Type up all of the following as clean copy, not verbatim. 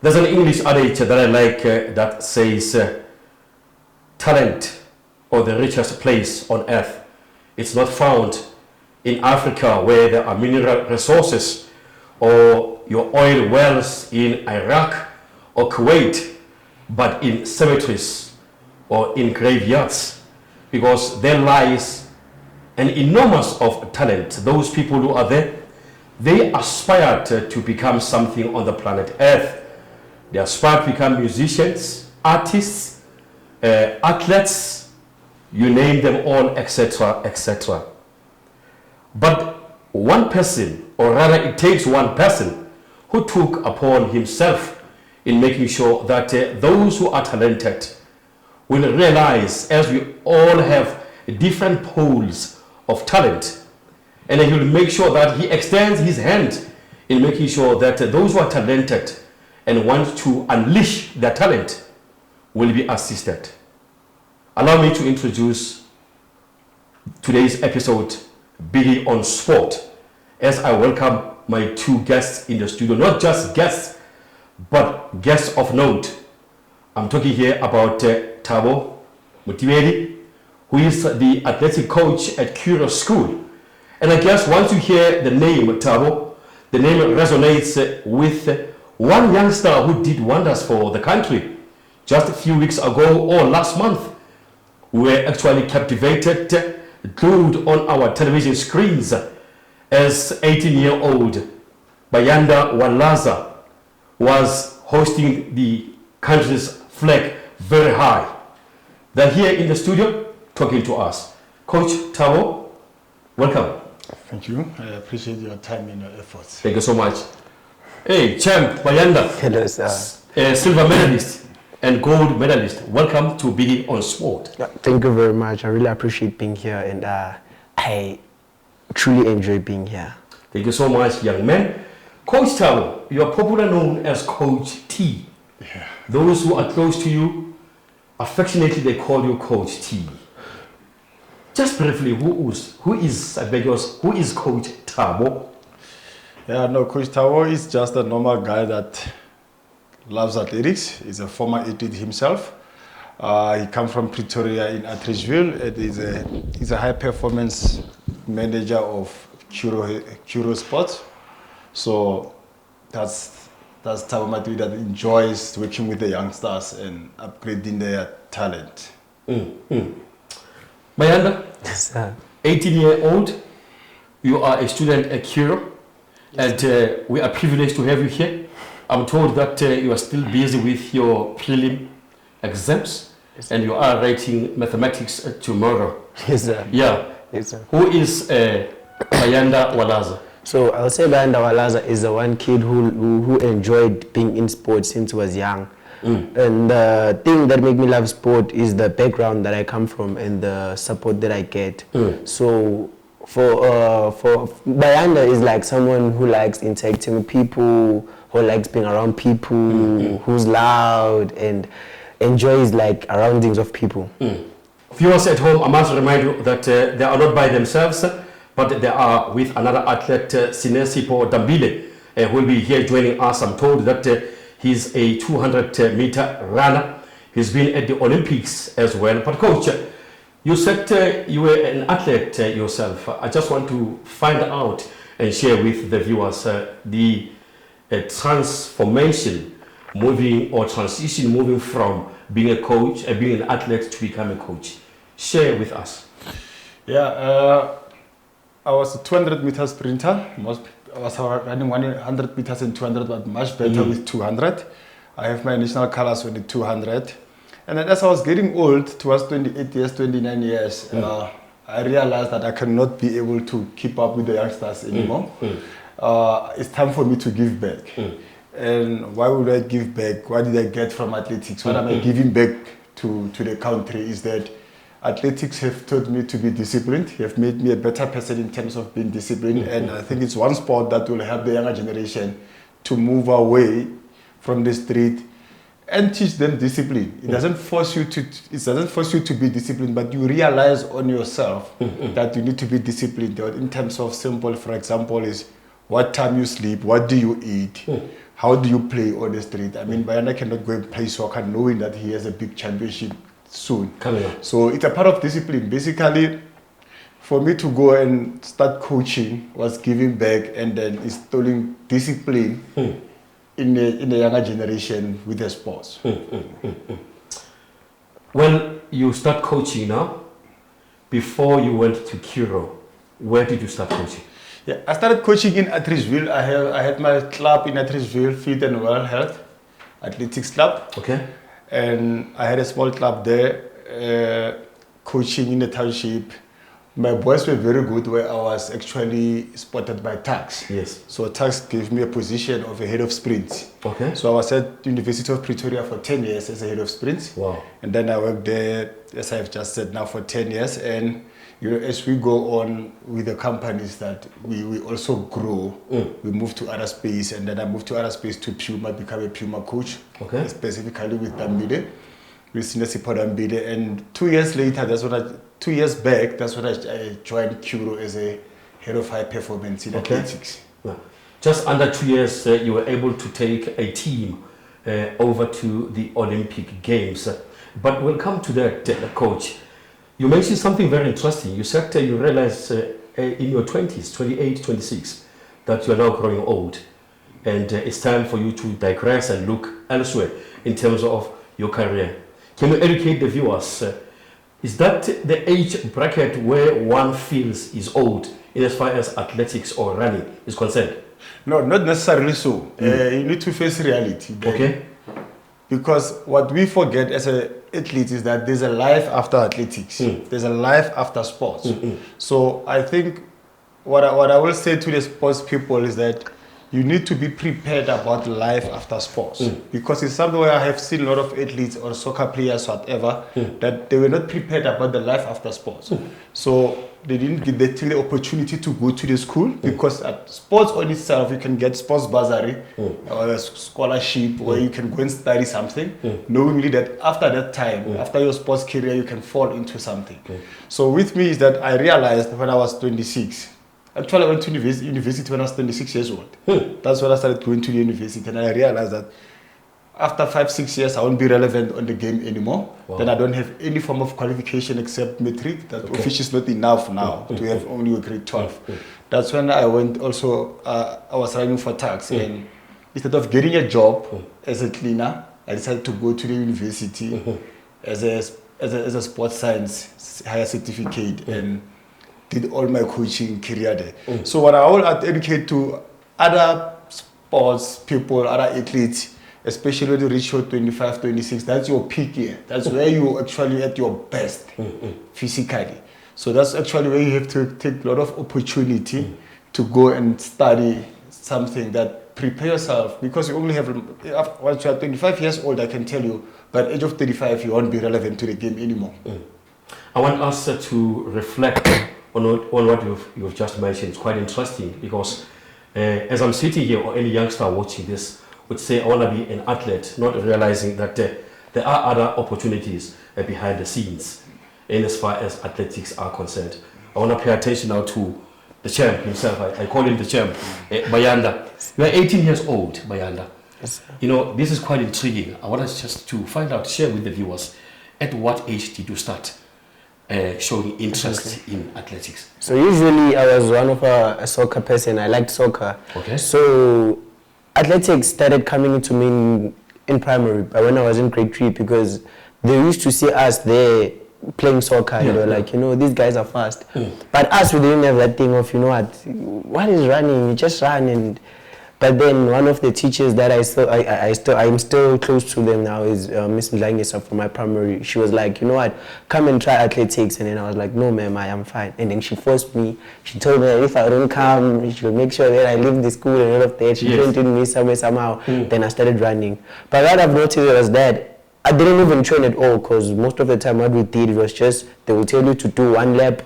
There's an English adage that I like that says, talent, or the richest place on earth, it's not found in Africa where there are mineral resources, or your oil wells in Iraq or Kuwait, but in cemeteries or in graveyards, because there lies an enormous of talent. Those people who are there, they aspire to become something on the planet Earth. They aspire to become musicians, artists, athletes, you name them all, etc., etc. But one person, or rather it takes one person, who took upon himself in making sure that those who are talented will realize, as we all have different poles of talent, and he will make sure that he extends his hand in making sure that those who are talented and want to unleash their talent will be assisted. Allow me to introduce today's episode, Biggie on Sport, as I welcome my two guests in the studio. Not just guests, but guests of note. I'm talking here about Thabo Matibedi, who is the athletic coach at CURRO School. And I guess once you hear the name Thabo, the name resonates with one youngster who did wonders for the country. Just a few weeks ago or last month, we were actually captivated, glued on our television screens as 18-year-old Bayanda Walaza was hosting the country's flag very high. They're here in the studio talking to us. Coach Thabo, welcome. Thank you. I appreciate your time and your efforts. Thank you so much. Hey, Champ Bayanda. Hello, sir. Silver medalist and gold medalist. Welcome to Biggie on Sport. Yeah, thank you very much. I really appreciate being here, and I truly enjoy being here. Thank you so much, young man. Coach Thabo, you are popularly known as Coach T. Yeah. Those who are close to you, affectionately they call you Coach T. Just briefly, who is Coach Thabo? Yeah, no, Coach Thabo is just a normal guy that loves athletics. He's a former athlete himself. He comes from Pretoria in Atteridgeville. He's a high performance manager of CURRO Sports. So that's Thabo Matibedi that enjoys working with the youngsters and upgrading their talent. Bayanda, Yes, sir. 18-year-old, you are a student at CURRO, and we are privileged to have you here. I'm told that you are still busy with your prelim exams, yes, and you are writing mathematics tomorrow. Yes, sir. Yeah. Yes, sir. Who is Bayanda Walaza? So I'll say Bayanda Walaza is the one kid who enjoyed being in sports since he was young. And the thing that made me love sport is the background that I come from and the support that I get. So for Bayanda is like someone who likes interacting with people, who likes being around people, who's loud and enjoys like surroundings of people. Viewers at home, I must remind you that they are not by themselves, but they are with another athlete, Sinesipho Dambile, who will be here joining us. I'm told that he's a 200-meter runner. He's been at the Olympics as well. But coach, you said you were an athlete yourself. I just want to find out and share with the viewers the transformation transition moving from being a coach, being an athlete to become a coach. Share with us. Yeah, I was a 200-meter sprinter. I was running 100 meters and 200, but much better with 200. I have my national colors with the 200. And then as I was getting old, towards 28 years, 29 years, I realized that I cannot be able to keep up with the youngsters anymore. It's time for me to give back. And why would I give back? What did I get from athletics? What am I giving back to the country is that athletics have taught me to be disciplined. They have made me a better person in terms of being disciplined. And I think it's one sport that will help the younger generation to move away from the street and teach them discipline. It doesn't force you to be disciplined, but you realize on yourself that you need to be disciplined. In terms of simple, for example, is what time you sleep, what do you eat, how do you play on the street? I mean, Bayanda cannot go and play soccer knowing that he has a big championship soon. Coming up. So it's a part of discipline. Basically, for me to go and start coaching was giving back and then installing discipline in the younger generation with the sports. When you start coaching now, before you went to CURRO, where did you start coaching? Yeah, I started coaching in Atterisville. I had my club in Atterisville, Fit and Well Health Athletics Club. Okay. And I had a small club there, coaching in the township. My boys were very good where I was actually spotted by Tax. Yes. So Tax gave me a position of a head of sprint. Okay. So I was at University of Pretoria for 10 years as a head of sprint. Wow. And then I worked there, as I've just said now, for 10 years. And you know, as we go on with the companies that we also grow, we move to other space, and then I moved to other space to Puma, become a Puma coach, okay, specifically with Dambile, with Sinesipho Dambile. And 2 years later, 2 years back, that's when I joined CURRO as a head of high performance in athletics. Yeah. Just under 2 years, you were able to take a team over to the Olympic Games. But we'll come to that, Coach. You mentioned something very interesting. You said you realized in your 20s, 28, 26, that you are now growing old. And it's time for you to digress and look elsewhere in terms of your career. Can you educate the viewers? Is that the age bracket where one feels is old in as far as athletics or running is concerned? No, not necessarily so. You need to face reality. Okay. Because what we forget as an athlete is that there's a life after athletics. There's a life after sports. So I think what I will say to the sports people is that you need to be prepared about life after sports. Because it's something where I have seen a lot of athletes or soccer players, whatever, that they were not prepared about the life after sports. So they didn't get the opportunity to go to the school, because at sports on itself, you can get sports bursary or a scholarship where you can go and study something, knowingly that after that time, after your sports career, you can fall into something. So with me is that I realized when I was 26, actually I went to university when I was 26 years old. That's when I started going to the university, and I realized that after 5-6 years, I won't be relevant on the game anymore. Wow. Then I don't have any form of qualification except metric. That official is not enough now to have only a grade 12. That's when I went also, I was running for tax. And instead of getting a job as a cleaner, I decided to go to the university as a sports science higher certificate and did all my coaching career there. So what I will educate to other sports people, other athletes, especially when you reach your 25, 26, that's your peak year. That's where you're actually at your best physically. So that's actually where you have to take a lot of opportunity to go and study something that prepare yourself, because you only have, once you are 25 years old, I can tell you, by the age of 35, you won't be relevant to the game anymore. I want us to reflect on what you've just mentioned. It's quite interesting, because as I'm sitting here, or any youngster watching this would say, I want to be an athlete, not realizing that there are other opportunities behind the scenes in as far as athletics are concerned. I want to pay attention now to the champ himself. I call him the champ, Bayanda. You are 18 years old, Bayanda. Yes, you know, this is quite intriguing. I want us just to find out, share with the viewers, at what age did you start showing interest in athletics? So usually I was one of a soccer person. I liked soccer. Okay. So athletics started coming into me in primary, but when I was in grade 3, because they used to see us there playing soccer, you know, like, you know, these guys are fast. But us, we didn't have that thing of, you know, what is running? You just run. But then one of the teachers that I'm still close to them now is Miss Mdlangisa from my primary. She was like, you know what, come and try athletics. And then I was like, no ma'am, I am fine. And then she forced me. She told me that if I don't come, she will make sure that I leave the school and all of that. She trained me somehow. Then I started running. But what I've noticed was that I didn't even train at all, because most of the time what we did was just, they would tell you to do 1 lap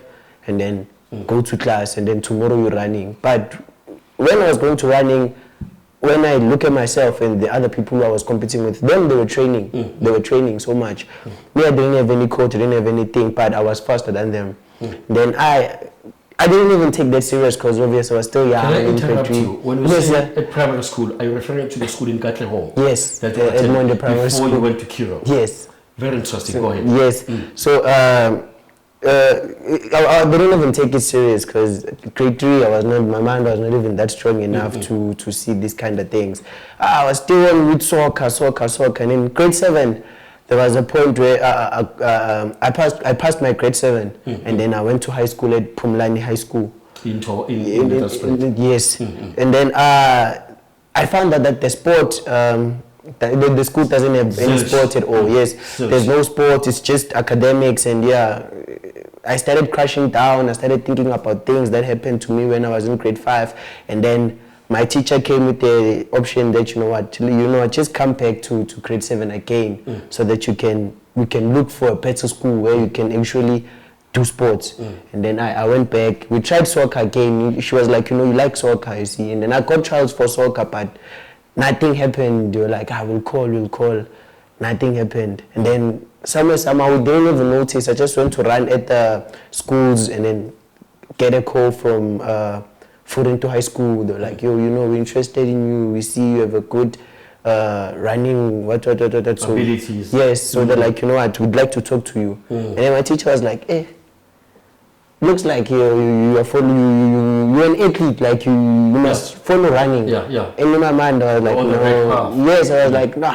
and then go to class, and then tomorrow you're running. But when I was going to running, when I look at myself and the other people who I was competing with, them, they were training. They were training so much. Me, I didn't have any coach, I didn't have anything, but I was faster than them. Then I I didn't even take that serious because obviously I was still young. Can I in interrupt grade you? When you Yes, say yeah. at primary school, are you referring to the school in Katlehong? Yes, That the Edmond Primary before School. you went to CURRO? Yes. Very interesting. Go ahead. Yes. So I didn't even take it serious because grade 3, my mind was not even that strong enough to see these kind of things. I was still on with soccer, and in grade 7, there was a point where I passed my grade 7, and then I went to high school at Pumlani High School. In the spring. Yes, and then I found out that the sport. The school doesn't have any sport at all. Yes, there's no sport. It's just academics, and yeah, I started crashing down. I started thinking about things that happened to me when I was in grade 5, and then my teacher came with the option that just come back to grade 7 again, so that we can look for a better school where you can actually do sports. And then I went back. We tried soccer again. She was like, you like soccer, you see, and then I got trials for soccer, but nothing happened. They were like, we'll call. Nothing happened. And then somehow we didn't even notice. I just went to run at the schools and then get a call from Foreign to High School. They were like, we're interested in you. We see you have a good running so, abilities. Yes, so they're like, we'd like to talk to you. And then my teacher was like, looks like you're an athlete, like you must follow running. Yeah. And in my mind, I was like, no. Yes, I was like, no,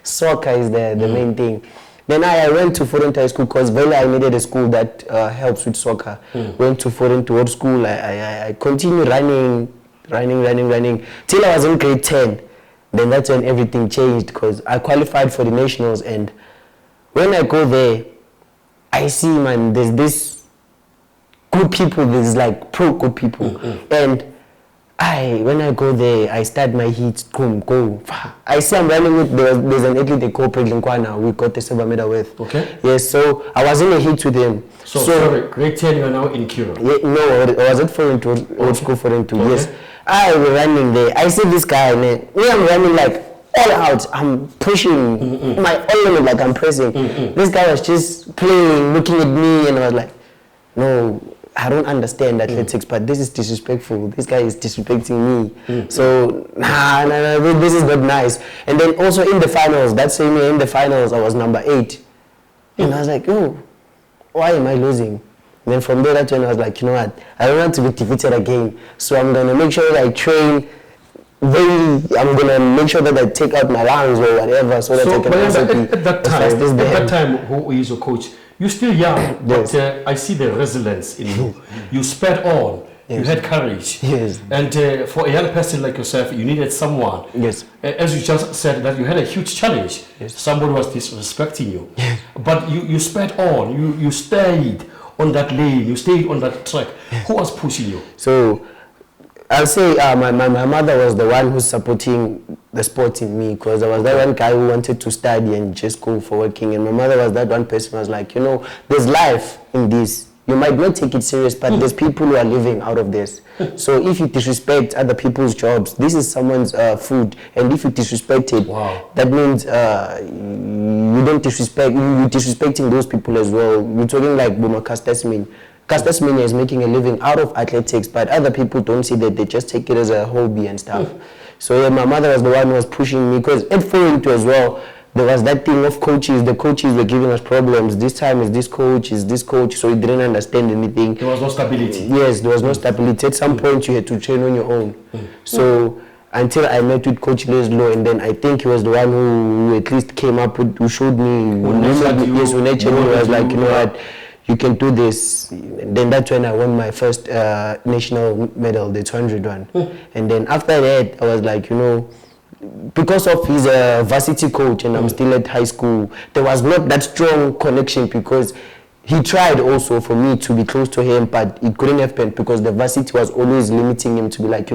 soccer is the main thing. Then I went to Foreign High School because I needed a school that helps with soccer. Went to Foreign to old school. I continued running till I was in grade 10. Then that's when everything changed because I qualified for the nationals, and when I go there, I see, man, there's this good people, there's like pro good people, and when I go there, I start my heats, go. I see I'm running with, there's an athlete they call Pretoria, we got the silver medal with. Okay. Yes, so I was in a heat with him. So sorry, grade 10 you are now in CURRO? Yeah, no, I was at Foreign to old school Foreign to, yes. I was running there, I see this guy, man, I'm running like all out, I'm pushing my all limit, like I'm pressing. This guy was just playing, looking at me, and I was like, no, I don't understand athletics, but this is disrespectful. This guy is disrespecting me. So, this is not nice. And then also in the finals, that same year in the finals, I was number 8. And I was like, why am I losing? And then from there, that's when I was like, you know what? I don't want to be defeated again. So I'm going to make sure that I train I'm going to make sure that I take out my lungs or whatever so that I can at that time, who is your coach? You're still young, but I see the resilience in you. You sped on. Yes. You had courage. Yes. And for a young person like yourself, you needed someone. Yes. As you just said, that you had a huge challenge. Yes. Somebody was disrespecting you. Yes. But you sped on. You stayed on that lane. You stayed on that track. Yes. Who was pushing you? So I'll say my mother was the one who's supporting the sport in me, because I was that one guy who wanted to study and just go for working, and my mother was that one person who was like, there's life in this. You might not take it serious, but there's people who are living out of this. So if you disrespect other people's jobs, this is someone's food, and if you disrespect it, that means you don't disrespect, you're disrespecting those people as well. We're talking like Buma Castasmin. Castasmin is making a living out of athletics, but other people don't see that, they just take it as a hobby and stuff. So yeah, my mother was the one who was pushing me, because at Foreign as well, there was that thing of coaches. The coaches were giving us problems. This time is this coach, so we didn't understand anything. There was no stability. Yes, there was no stability. At some point, you had to train on your own. So until I met with Coach Leslo, and then I think he was the one who at least came up with, who showed me, who was like, you know what, you can do this. And then that's when I won my first national medal, the 200 one. And then after that, I was like, because of his varsity coach, and I'm still at high school, there was not that strong connection, because he tried also for me to be close to him, but it couldn't happen because the varsity was always limiting him to be like,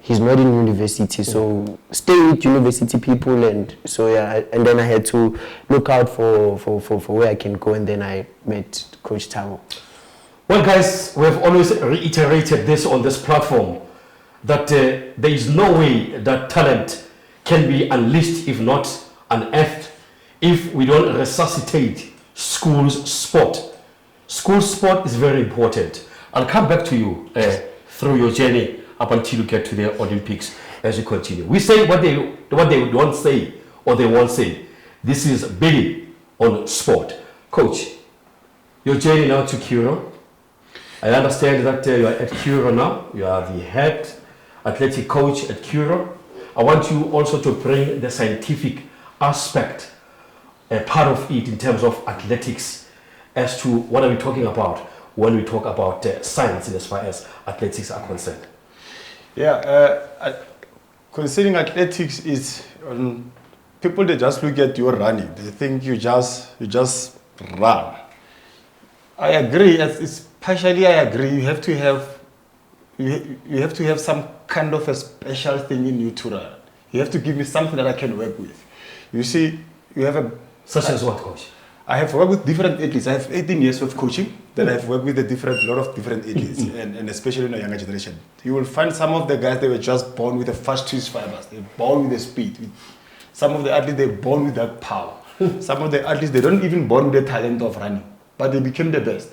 he's not in university, so stay with university people. And so yeah, and then I had to look out for where I can go, and then I met Coach Thabo. Well, guys, we've always reiterated this on this platform, that there is no way that talent can be unleashed, if not unearthed, if we don't resuscitate school's sport. School sport is very important. I'll come back to you through your journey up until you get to the Olympics as you continue. We say what they don't say or they won't say. This is BIGGIE on sport. Coach, your journey now to CURRO. I understand that you are at CURRO now. You are the head athletic coach at CURRO. I want you also to bring the scientific aspect, a part of it in terms of athletics, as to what are we talking about when we talk about science as far as athletics are concerned. Yeah, considering athletics is, people they just look at your running. They think you just run. I agree. It's partially I agree. You have to have some kind of a special thing in you to run. You have to give me something that I can work with. You see, you have a... Such as what, coach? I have worked with different athletes. I have 18 years of coaching. Then I have worked with a lot of different athletes, and especially in the younger generation. You will find some of the guys, they were just born with the fast twitch fibers. They're born with the speed. Some of the athletes, they're born with that power. Some of the athletes, they don't even born with the talent of running, but they became the best.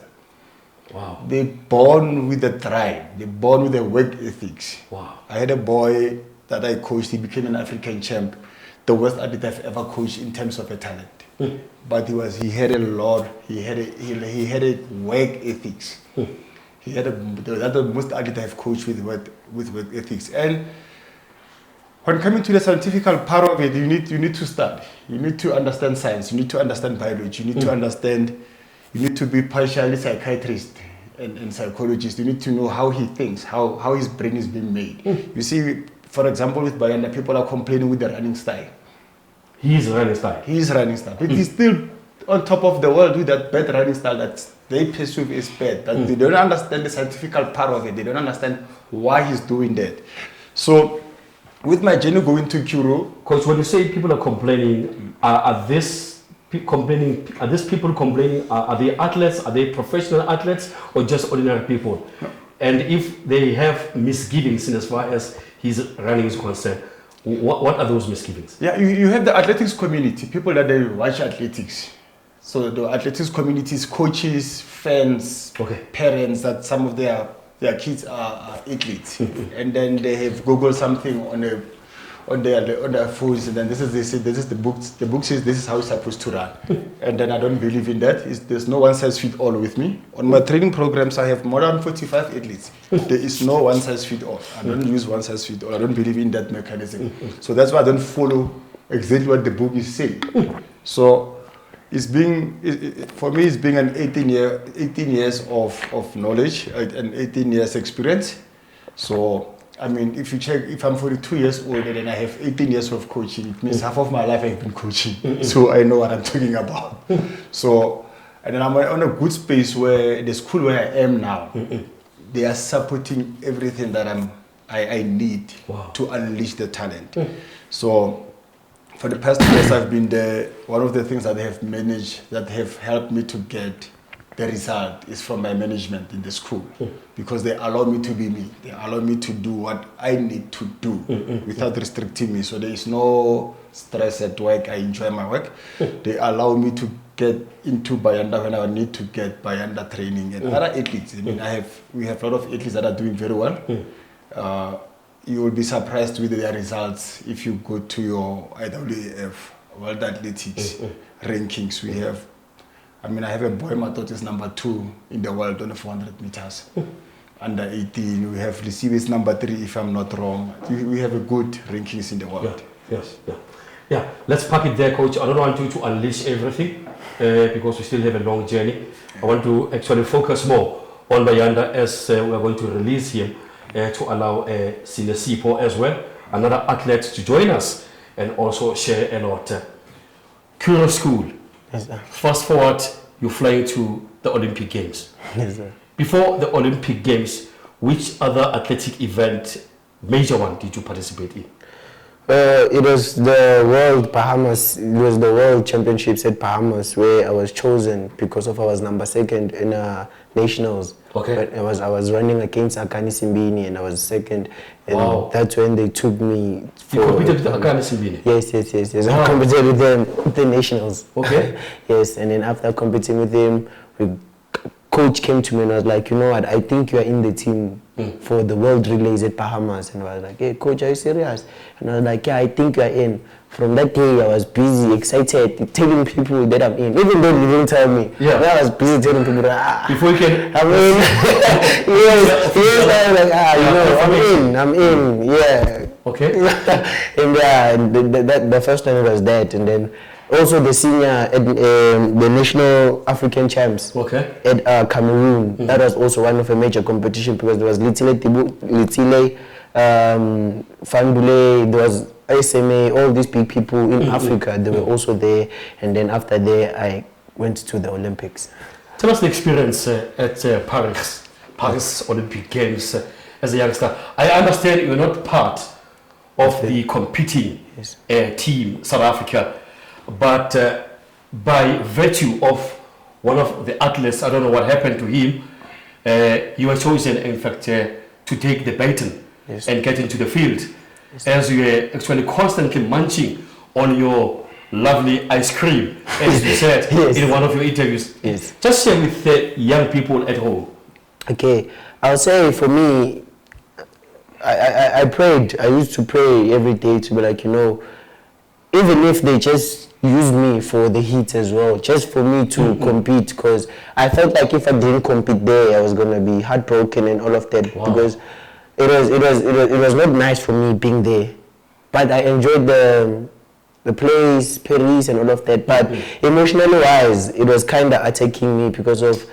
Wow. They're born with the drive. They're born with the work ethics. Wow. I had a boy that I coached. He became an African champ, the worst athlete I've ever coached in terms of a talent. But he had a lot. He had a work ethics. That's the most athlete I've coached with work ethics. And when coming to the scientific part of it, you need to study. You need to understand science. You need to understand biology. You need to understand. You need to be partially psychiatrist and psychologist. You need to know how he thinks, how his brain is being made. You see, for example, with Bayanda, people are complaining with the running style. His running style. But he's still on top of the world with that bad running style that they perceive is bad. But they don't understand the scientific part of it. They don't understand why he's doing that. So, with my journey going to CURRO... Coach, when you say people are complaining, are these people complaining? Are they athletes? Are they professional athletes? Or just ordinary people? No. And if they have misgivings in as far as his running is concerned, what are those misgivings? Yeah, you have the athletics community, people that they watch athletics. So the athletics communities, coaches, fans, parents, that some of their kids are athletes. And then they have Googled something on their phones, and then this is the book. The book says this is how it's supposed to run. And then I don't believe in that. There's no one size fit all with me. On my training programs, I have more than 45 athletes. There is no one size fit all. I don't use one size fit all. I don't believe in that mechanism. So that's why I don't follow exactly what the book is saying. So for me, it's being an 18 years of knowledge and 18 years experience. So I mean, if you check, if I'm 42 years old and then I have 18 years of coaching, it means half of my life I've been coaching. So I know what I'm talking about. So, and then I'm on a good space where the school where I am now, they are supporting everything that I need to unleash the talent. So, for the past years I've been there. One of the things that they have managed, that have helped me to get the result is from my management in the school, because they allow me to be me. They allow me to do what I need to do without restricting me. So there is no stress at work. I enjoy my work. They allow me to get into Bayanda when I need to get Bayanda training and other athletes. I mean, we have a lot of athletes that are doing very well. You will be surprised with their results if you go to your IWF World Athletics rankings. I have a boy, my daughter is number 2 in the world on the 400 meters. Under 18, we have received is number 3, if I'm not wrong. We have a good rankings in the world. Yeah. Let's park it there, Coach. I don't want you to unleash everything because we still have a long journey. I want to actually focus more on Bayanda as we are going to release him to allow Sinesipho as well, another athlete, to join us and also share a lot. CURRO School. Yes, sir. Fast forward, you're flying to the Olympic Games. Yes, sir. Before the Olympic Games, which other athletic event, major one, did you participate in? It was the World Championships at Bahamas, where I was chosen because of I was number 2nd in nationals. Okay. But I was running against Akani Simbini and I was 2nd. And that's when they took me for... You competed with Akani Simbini? Yes. I competed with them, the nationals. Okay. Yes, and then after competing with him, we coach came to me and was like, you know what, I think you are in the team for the World Relays at Bahamas. And I was like, hey, coach, are you serious? And I was like, yeah, I think you are in. From that day, I was busy, excited, telling people that I'm in. Even though they didn't tell me. Yeah. I was busy telling people that, Before you can... I'm in. yes, I was like, I'm in, yeah. Okay. And yeah, the first time it was that, and then also the senior, the national African champs at Cameroon. That was also one of a major competition because there was Litile, Fandule, there was SMA, all these big people in Africa, they were also there. And then after there, I went to the Olympics. Tell us the experience at Paris Olympic Games as a youngster. I understand you're not part of the competing team, South Africa, but by virtue of one of the athletes, I don't know what happened to him, you were chosen, in fact, to take the baton and get into the field, as you were actually constantly munching on your lovely ice cream, as you said in one of your interviews. Just share with the young people at home. Okay, I'll say for me, I prayed. I used to pray every day to be like, you know, even if they just use me for the heat as well, just for me to compete, because I felt like if I didn't compete there, I was gonna be heartbroken and all of that, because it was not nice for me being there. But I enjoyed the place, Paris and all of that. But emotionally wise, it was kind of attacking me because of,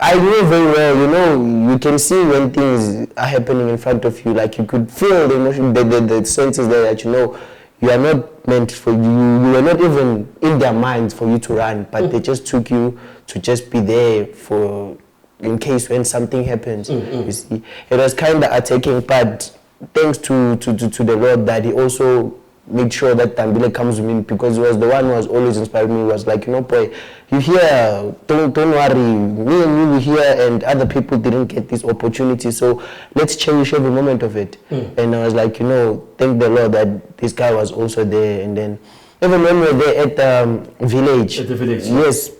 I knew very well, you know, you can see when things are happening in front of you, like you could feel the emotion, the senses there that, you know, you are not meant for you, you were not even in their minds for you to run, but they just took you to just be there for, in case when something happens, you see. It was kind of attacking, but thanks to the Lord that he also made sure that Dambile comes with me, because he was the one who was always inspiring me. He was like, you know, boy, you here, don't worry, me and you were here and other people didn't get this opportunity, so let's cherish every moment of it. And I was like, you know, thank the Lord that this guy was also there. And then even when we were there at the village, yes,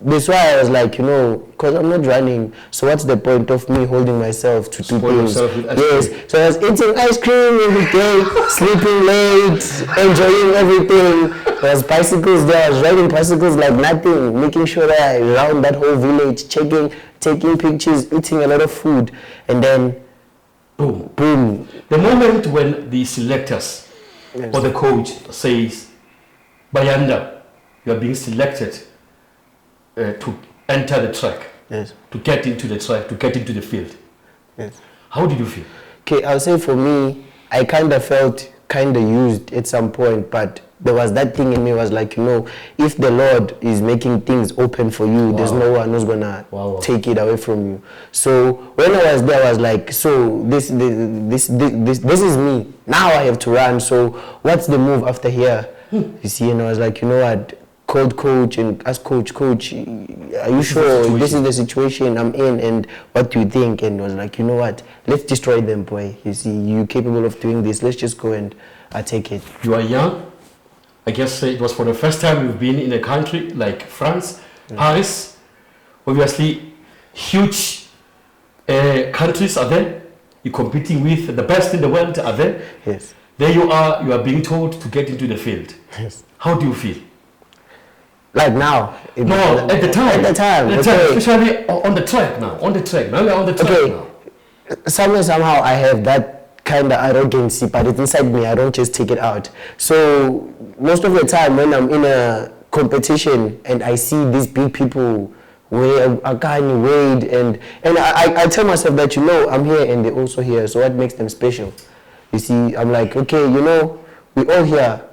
that's why I was like, you know, because I'm not running, so what's the point of me holding myself to do things? Yes, so I was eating ice cream every day, sleeping late, enjoying everything. There was bicycles there, I was riding bicycles like nothing, making sure that I round that whole village, taking pictures, eating a lot of food, and then boom. The moment when the selectors or the coach says, Bayanda, you are being selected to enter the track, to get into the track, to get into the field. How did you feel? Okay, I'll say for me, I kind of felt kind of used at some point, but there was that thing in me was like, you know, if the Lord is making things open for you, there's no one who's gonna take it away from you. So when I was there, I was like, so this is me. Now I have to run. So what's the move after here? You see, and I was like, you know what? Called coach and asked coach, are you sure this is the situation I'm in and what do you think? And I was like, you know what, let's destroy them, boy. You see, you're capable of doing this, let's just go and take it. You are young. I guess it was for the first time you've been in a country like France, Paris. Obviously, huge countries are there. You're competing with the best in the world are there. Yes. There you are being told to get into the field. Yes. How do you feel? Like now? No, at the time. At the time, especially on the track now. On the track. Now you're on the track now. Somehow I have that kind of arrogancy, but it's inside me. I don't just take it out. So most of the time when I'm in a competition and I see these big people, Akani, Wade, and I tell myself that, you know, I'm here and they're also here. So what makes them special? You see, I'm like, okay, you know, we're all here.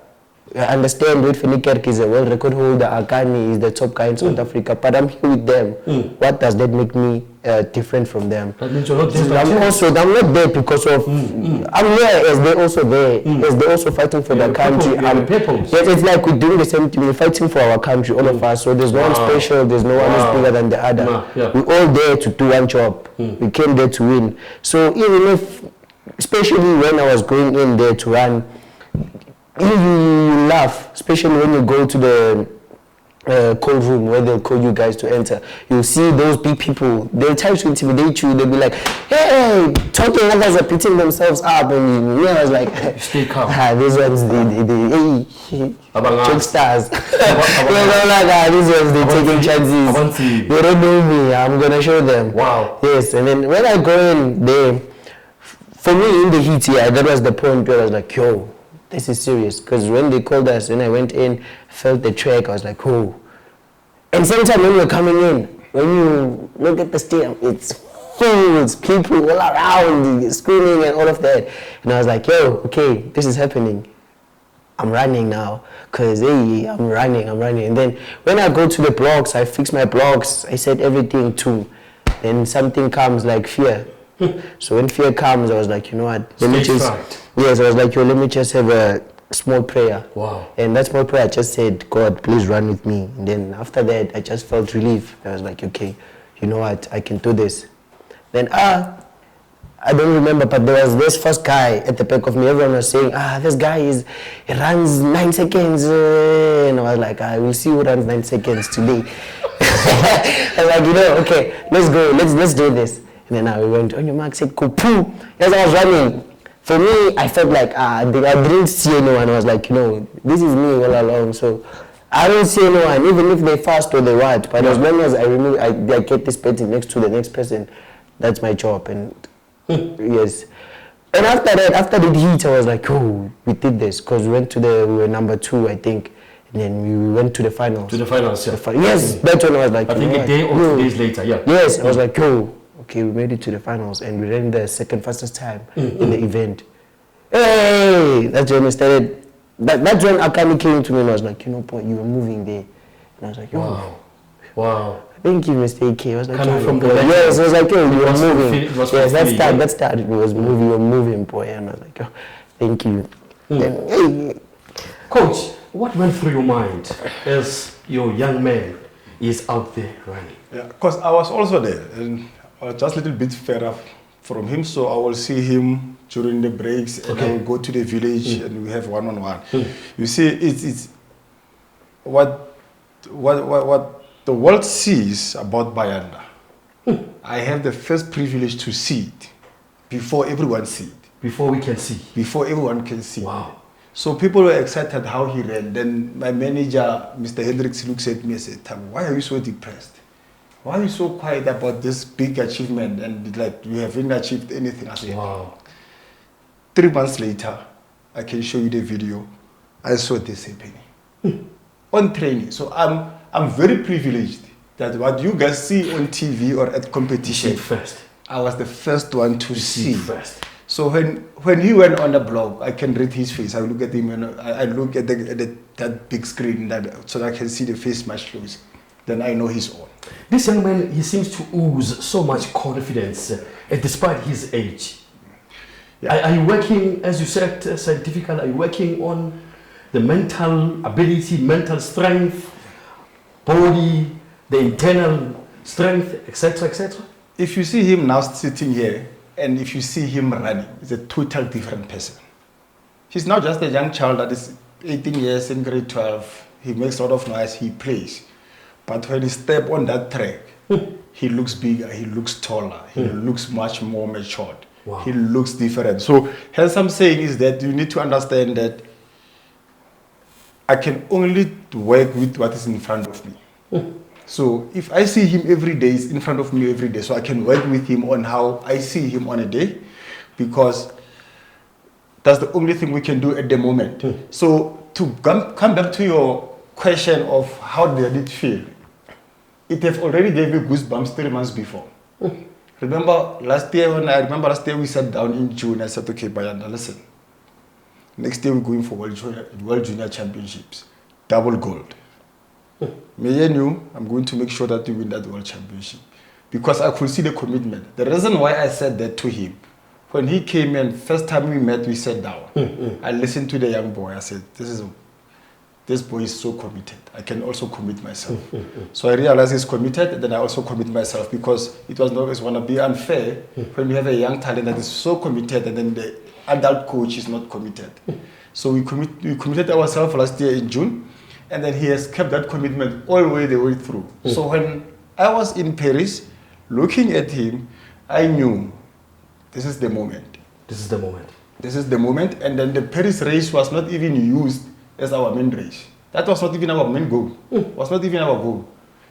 I understand Wade Finikerk is a world record holder, Akani is the top guy in South Africa, but I'm here with them. What does that make me different from them? That means you're not there. I'm not there because of, I'm there as they're also there, as they're also fighting for their country. Yes, it's like we're doing the same thing, we're fighting for our country, all of us, so there's no one special, there's no one who's bigger than the other. We're all there to do one job. We came there to win. So even if, especially when I was going in there to run, you laugh, especially when you go to cold room where they'll call you guys to enter. You'll see those big people. They'll try to intimidate you. They'll be like, "Hey," talking. Others are beating themselves up, and you know, I was like, "Stay calm." These ones, hey, tricksters. These ones, they taking chances. They don't know me. I'm gonna show them. Wow. Yes, and then when I go in there, for me in the heat, that was the point where I was like, yo, this is serious. Because when they called us, when I went in, felt the track, I was like, oh. And sometimes when you're coming in, when you look at the stadium, it's full, it's people all around, screaming and all of that. And I was like, yo, okay, this is happening. I'm running now, because hey, I'm running. And then when I go to the blocks, I fix my blocks, I set everything too. Then something comes like fear. So when fear comes, I was like, you know what? Let me just, yes, I was like, yo, let me just have a small prayer. Wow. And that small prayer, I just said, God, please run with me. And then after that, I just felt relief. I was like, okay, you know what? I can do this. Then, I don't remember, but there was this first guy at the back of me. Everyone was saying, this guy he runs 9 seconds. And I was like, I will see who runs 9 seconds today. I was like, you know, okay, let's go, let's do this. And then we went on your mark, said, go, poo. As I was running, for me, I felt like I didn't see anyone. I was like, you know, this is me all along. So I don't see anyone, even if they fast or they what. But as long as I get this person next to the next person, that's my job. And yes. And after that, after the heat, I was like, oh, we did this. Because we were number 2, I think. And then we went to the finals. To the finals, yeah. Yes, that's when I was like, I think a day or 2 days later, yeah. Yes, I was like, oh, okay, we made it to the finals. And we ran the second fastest time in the event. Hey, that's when we started. That's when Akani came to me and I was like, you know, boy, you were moving there. And I was like, oh. Wow. Thank you, Mr. AK. I was like, coming from the yes, I was like, oh, you were moving. Yes, that started. It was moving, you were moving, boy. And I was like, oh, thank you. Then, hey. Coach, what went through your mind as your young man is out there running? Yeah, because I was also there, and I was just a little bit further from him, so I will see him during the breaks, and I will go to the village, and we have one-on-one. You see, it's what the world sees about Bayanda. I have the first privilege to see it before everyone sees it. Before we can see. Before everyone can see. Wow. So people were excited how he ran. Then my manager, Mr. Hendricks, looks at me and said, Thabo, why are you so depressed? Why are you so quiet about this big achievement and like you haven't achieved anything? I said, wow. 3 months later, I can show you the video. I saw this happening on training. So I'm very privileged that what you guys see on TV or at competition, first. I was the first one to see. First. So when he went on the blog, I can read his face. I look at him and I look at that big screen so that I can see the face much closer. Then I know he's on. This young man, he seems to ooze so much confidence despite his age. Yeah. Are you working, as you said, scientifically, are you working on the mental ability, mental strength, body, the internal strength, etc., etc.? If you see him now sitting here, and if you see him running, he's a total different person. He's not just a young child that is 18 years in grade 12. He makes a lot of noise, he plays. But when he steps on that track, he looks bigger, he looks taller, he looks much more matured. Wow. He looks different. So hence I'm saying is that you need to understand that I can only work with what is in front of me. So if I see him every day, it's in front of me every day, so I can work with him on how I see him on a day, because that's the only thing we can do at the moment. So to come back to your question of how did it feel, it have already gave me goosebumps 3 months before. Remember last year we sat down in June, I said, okay, Bayanda, listen, next year we're going for World Junior Championships, double gold. Me and you, I'm going to make sure that we win that World Championship. Because I could see the commitment. The reason why I said that to him, when he came in, first time we met, we sat down. I listened to the young boy. I said, this boy is so committed. I can also commit myself. So I realized he's committed, and then I also commit myself, because it was always going to be unfair when you have a young talent that is so committed and then the adult coach is not committed. So we committed ourselves last year in June. And then he has kept that commitment all the way through. So when I was in Paris, looking at him, I knew this is the moment. This is the moment. This is the moment. And then the Paris race was not even used as our main race. That was not even our main goal. Was not even our goal.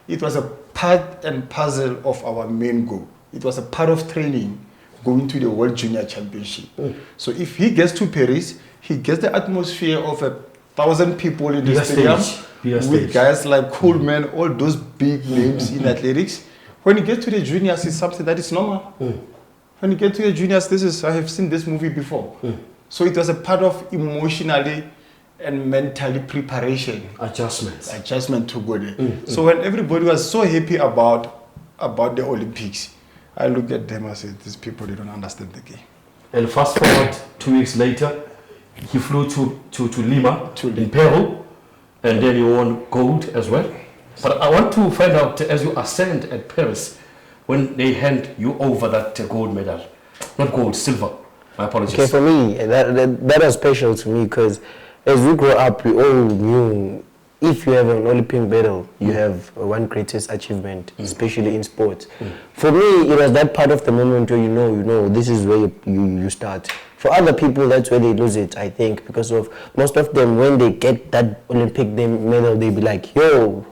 It was a part and puzzle of our main goal. It was a part of training going to the World Junior Championship. So if he gets to Paris, he gets the atmosphere of 1,000 people in the stadium with guys like Coleman, all those big names in athletics. When you get to the juniors, it's something that is normal. When you get to the juniors, I have seen this movie before. So it was a part of emotionally and mentally preparation. Adjustment to go there. So when everybody was so happy about the Olympics, I looked at them and said, these people, they don't understand the game. And fast forward 2 weeks later, he flew to Lima, in Peru, and then he won gold as well. But I want to find out, as you ascend at Paris, when they hand you over that gold medal, not gold, silver, my apologies. Okay, for me, that was special to me because as we grow up, we all knew if you have an Olympic medal, you have one greatest achievement, especially in sports. For me, it was that part of the moment where you know, this is where you start. For other people, that's where they lose it, I think, because of most of them, when they get that Olympic medal, they be like, yo,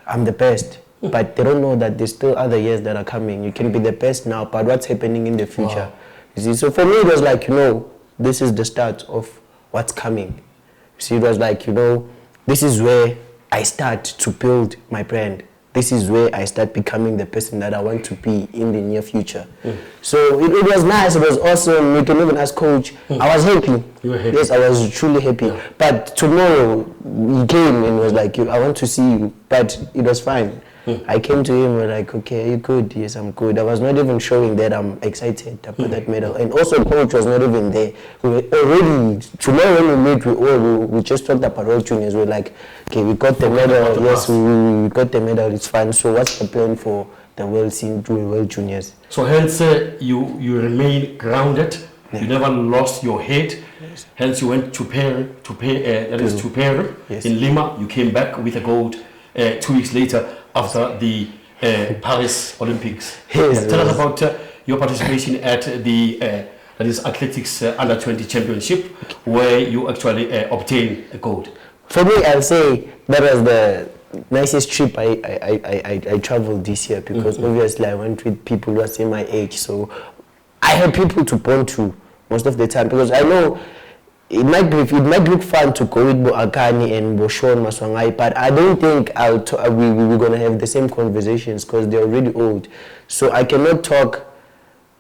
I'm the best. But they don't know that there's still other years that are coming. You can be the best now, but what's happening in the future? Wow. You see, so for me, it was like, this is the start of what's coming. You see, it was like, this is where I start to build my brand. This is where I start becoming the person that I want to be in the near future. So it was nice, it was awesome. You can even ask coach. I was happy. You were happy? Yes, I was truly happy. Yeah. But tomorrow, he came and was like, I want to see you. But it was fine. I came to him and was like, okay, are you good? Yes, I'm good. I was not even showing that I'm excited about that medal. And also coach was not even there. We were already, tomorrow when we meet, we just talked about World Juniors. We were like, okay, we got the medal. Yes, we got the medal. It's fine. So what's the plan for the World Juniors? So hence you remain grounded. Yeah. You never lost your head. Yes. Hence you went to Peru, yes. In Lima. You came back with a gold 2 weeks later after the Paris Olympics. Yes, tell us about your participation at the athletics under 20 championship, where you actually obtained a gold. For me, I'll say that was the nicest trip I traveled this year, because obviously I went with people who are same my age, so I had people to point to most of the time, because I know it might look fun to go with Akani and Boshon Maswangai, but I don't think we're going to have the same conversations because they're already old. So I cannot talk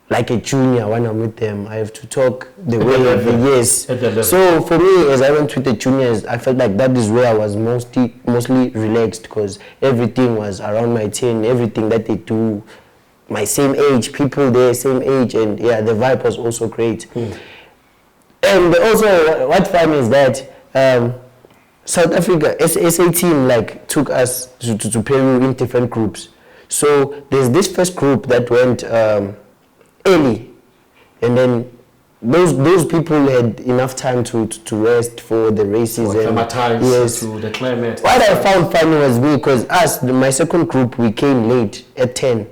like a junior when I'm with them. I have to talk the way of the years. So for me, as I went with the juniors, I felt like that is where I was mostly relaxed, because everything was around my 10, everything that they do, my same age, people there, same age, and yeah, the vibe was also great. And also, what's fun is that South Africa, SA team, took us to Peru in different groups. So there's this first group that went early, and then those people had enough time to rest for the races and yes, to the climate. What I found funny was because my second group, we came late at 10,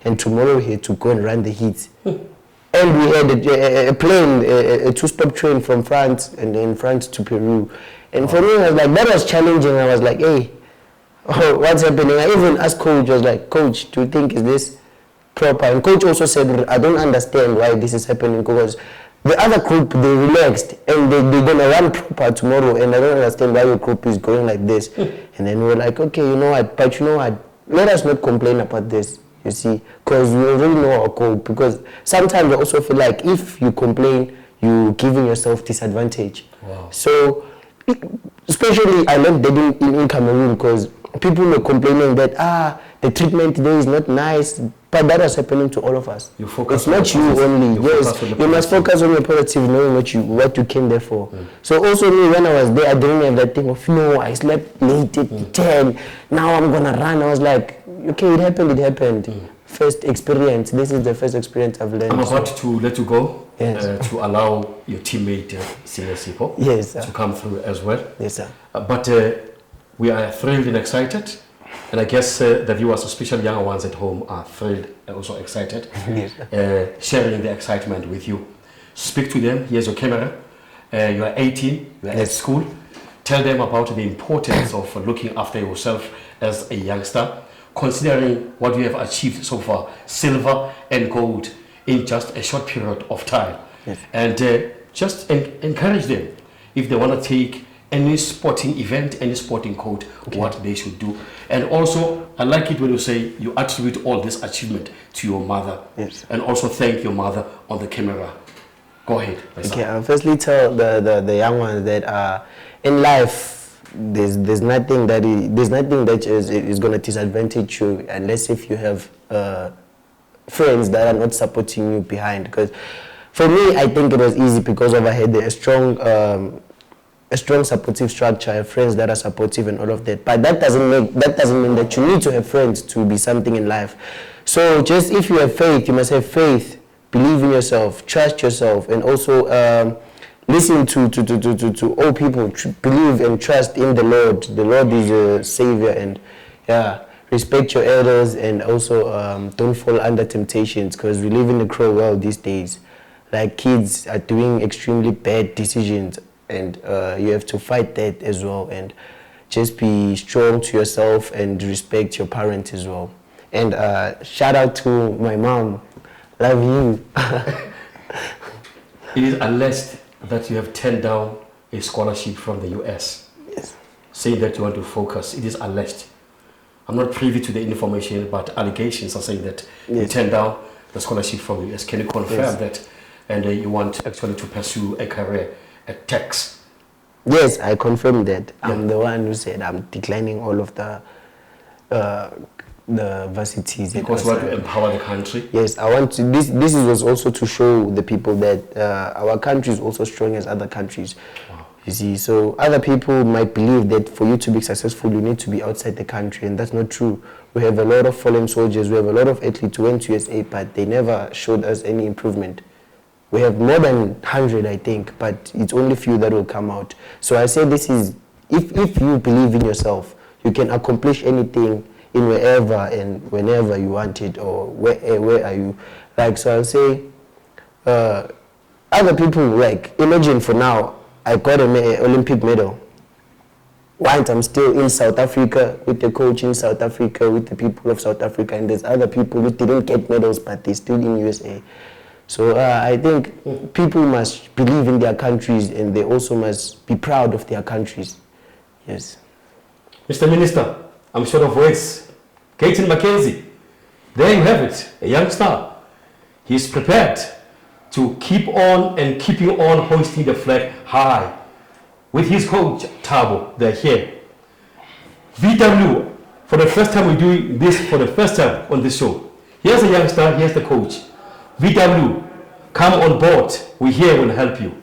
and tomorrow we had to go and run the heats. And we had a plane, a two-stop train from France, and then France to Peru. And for me, I was like, that was challenging. I was like, hey, what's happening? I even asked coach, I was like, coach, do you think is this proper? And coach also said, I don't understand why this is happening, because the other group, they relaxed, and they're going to run proper tomorrow, and I don't understand why your group is going like this. And then we were like, okay, you know what, but you know what, let us not complain about this. You see, because we already know our goal. Because sometimes I also feel like if you complain, you're giving yourself disadvantage. Wow. So, especially I learned that in Cameroon, because people were complaining that the treatment today is not nice, but that was happening to all of us. It's not you only. Yes, you must focus on your positive, knowing what you came there for. So also me, when I was there, I didn't have that thing of, no, I slept late at 10, now I'm gonna run. I was like, okay, it happened. first experience. This is the first experience I've learned. I'm about to let you go, Yes. to allow your teammate Sinesipho Yes, sir. to come through as well. Yes, sir. But we are thrilled and excited, and I guess the viewers, especially younger ones at home, are thrilled and also excited, Yes, sir. sharing the excitement with you. Speak to them. Here's your camera. You are 18. You are at school. Tell them about the importance of looking after yourself as a youngster, considering what you have achieved so far, silver and gold in just a short period of time. Yes. And just encourage them if they want to take any sporting event, any sporting code, what they should do. And also, I like it when you say you attribute all this achievement to your mother. Yes. And also thank your mother on the camera. Go ahead. Okay, I'll firstly tell the young ones that in life, there's nothing that is going to disadvantage you unless if you have friends that are not supporting you behind. Because for me, I think it was easy because I had a strong supportive structure. I have friends that are supportive and all of that. But that doesn't mean that you need to have friends to be something in life. So just if you have faith, you must have faith. Believe in yourself, trust yourself, and also listen to all people. Believe and trust in the Lord. The Lord is a savior, and respect your elders, and also don't fall under temptations, because we live in a cruel world these days. Like, kids are doing extremely bad decisions, and you have to fight that as well, and just be strong to yourself and respect your parents as well. And shout out to my mom. Love you. It is alleged that you have turned down a scholarship from the US. Yes. Saying that you want to focus. It is alleged. I'm not privy to the information, but allegations are saying that you turned down the scholarship from the US. Can you confirm that? And you want actually to pursue a career at tax? Yes, I confirm that. I'm the one who said I'm declining all of the varsities. Because we want to empower the country. Yes, I want to. This was also to show the people that our country is also strong as other countries. Wow. You see, so other people might believe that for you to be successful, you need to be outside the country, and that's not true. We have a lot of fallen soldiers. We have a lot of athletes who went to USA, but they never showed us any improvement. We have more than 100, I think, but it's only few that will come out. So I say this is, if you believe in yourself, you can accomplish anything in wherever and whenever you want it, or where are you. Like, so I'll say, other people, like, imagine for now, I got an Olympic medal. Once I'm still in South Africa, with the coach in South Africa, with the people of South Africa, and there's other people who didn't get medals, but they're still in USA. So I think people must believe in their countries, and they also must be proud of their countries. Yes. Mr. Minister, I'm short of words. Caton Mackenzie, there you have it, a young star. He's prepared to keep on and keeping on hoisting the flag high. With his coach, Thabo, they're here. VW, for the first time we're doing this for the first time on this show. Here's a young star, here's the coach. VW, come on board. We're here, we'll help you.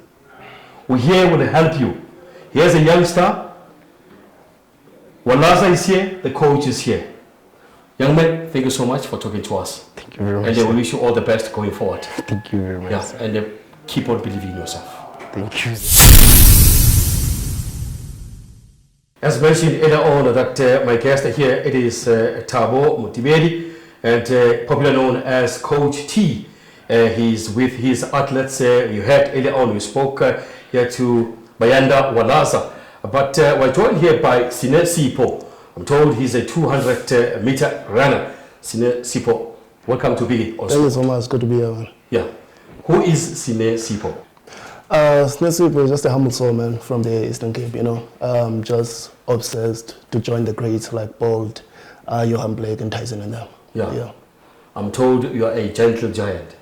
We're here, we'll help you. Here's a young star. Walaza is here, the coach is here. Young man, thank you so much for talking to us. Thank you very much. And we wish you all the best going forward. Thank you very much. Yeah, and keep on believing in yourself. Thank you. As mentioned earlier on, that my guest here, it is Thabo Matibedi, and popular known as Coach T. He's with his athletes. You heard earlier on, we spoke here to Bayanda Walaza. But we're joined here by Sinesipho. I'm told he's a 200-meter runner. Sinesipho, welcome to BIGGIE. Thank you so much. Good to be here, man. Yeah. Who is Sinesipho? Sinesipho is just a humble soul, man, from the Eastern Cape, you know. Just obsessed to join the greats like Bolt, Johan Blake, and Tyson and them. Yeah. I'm told you are a gentle giant.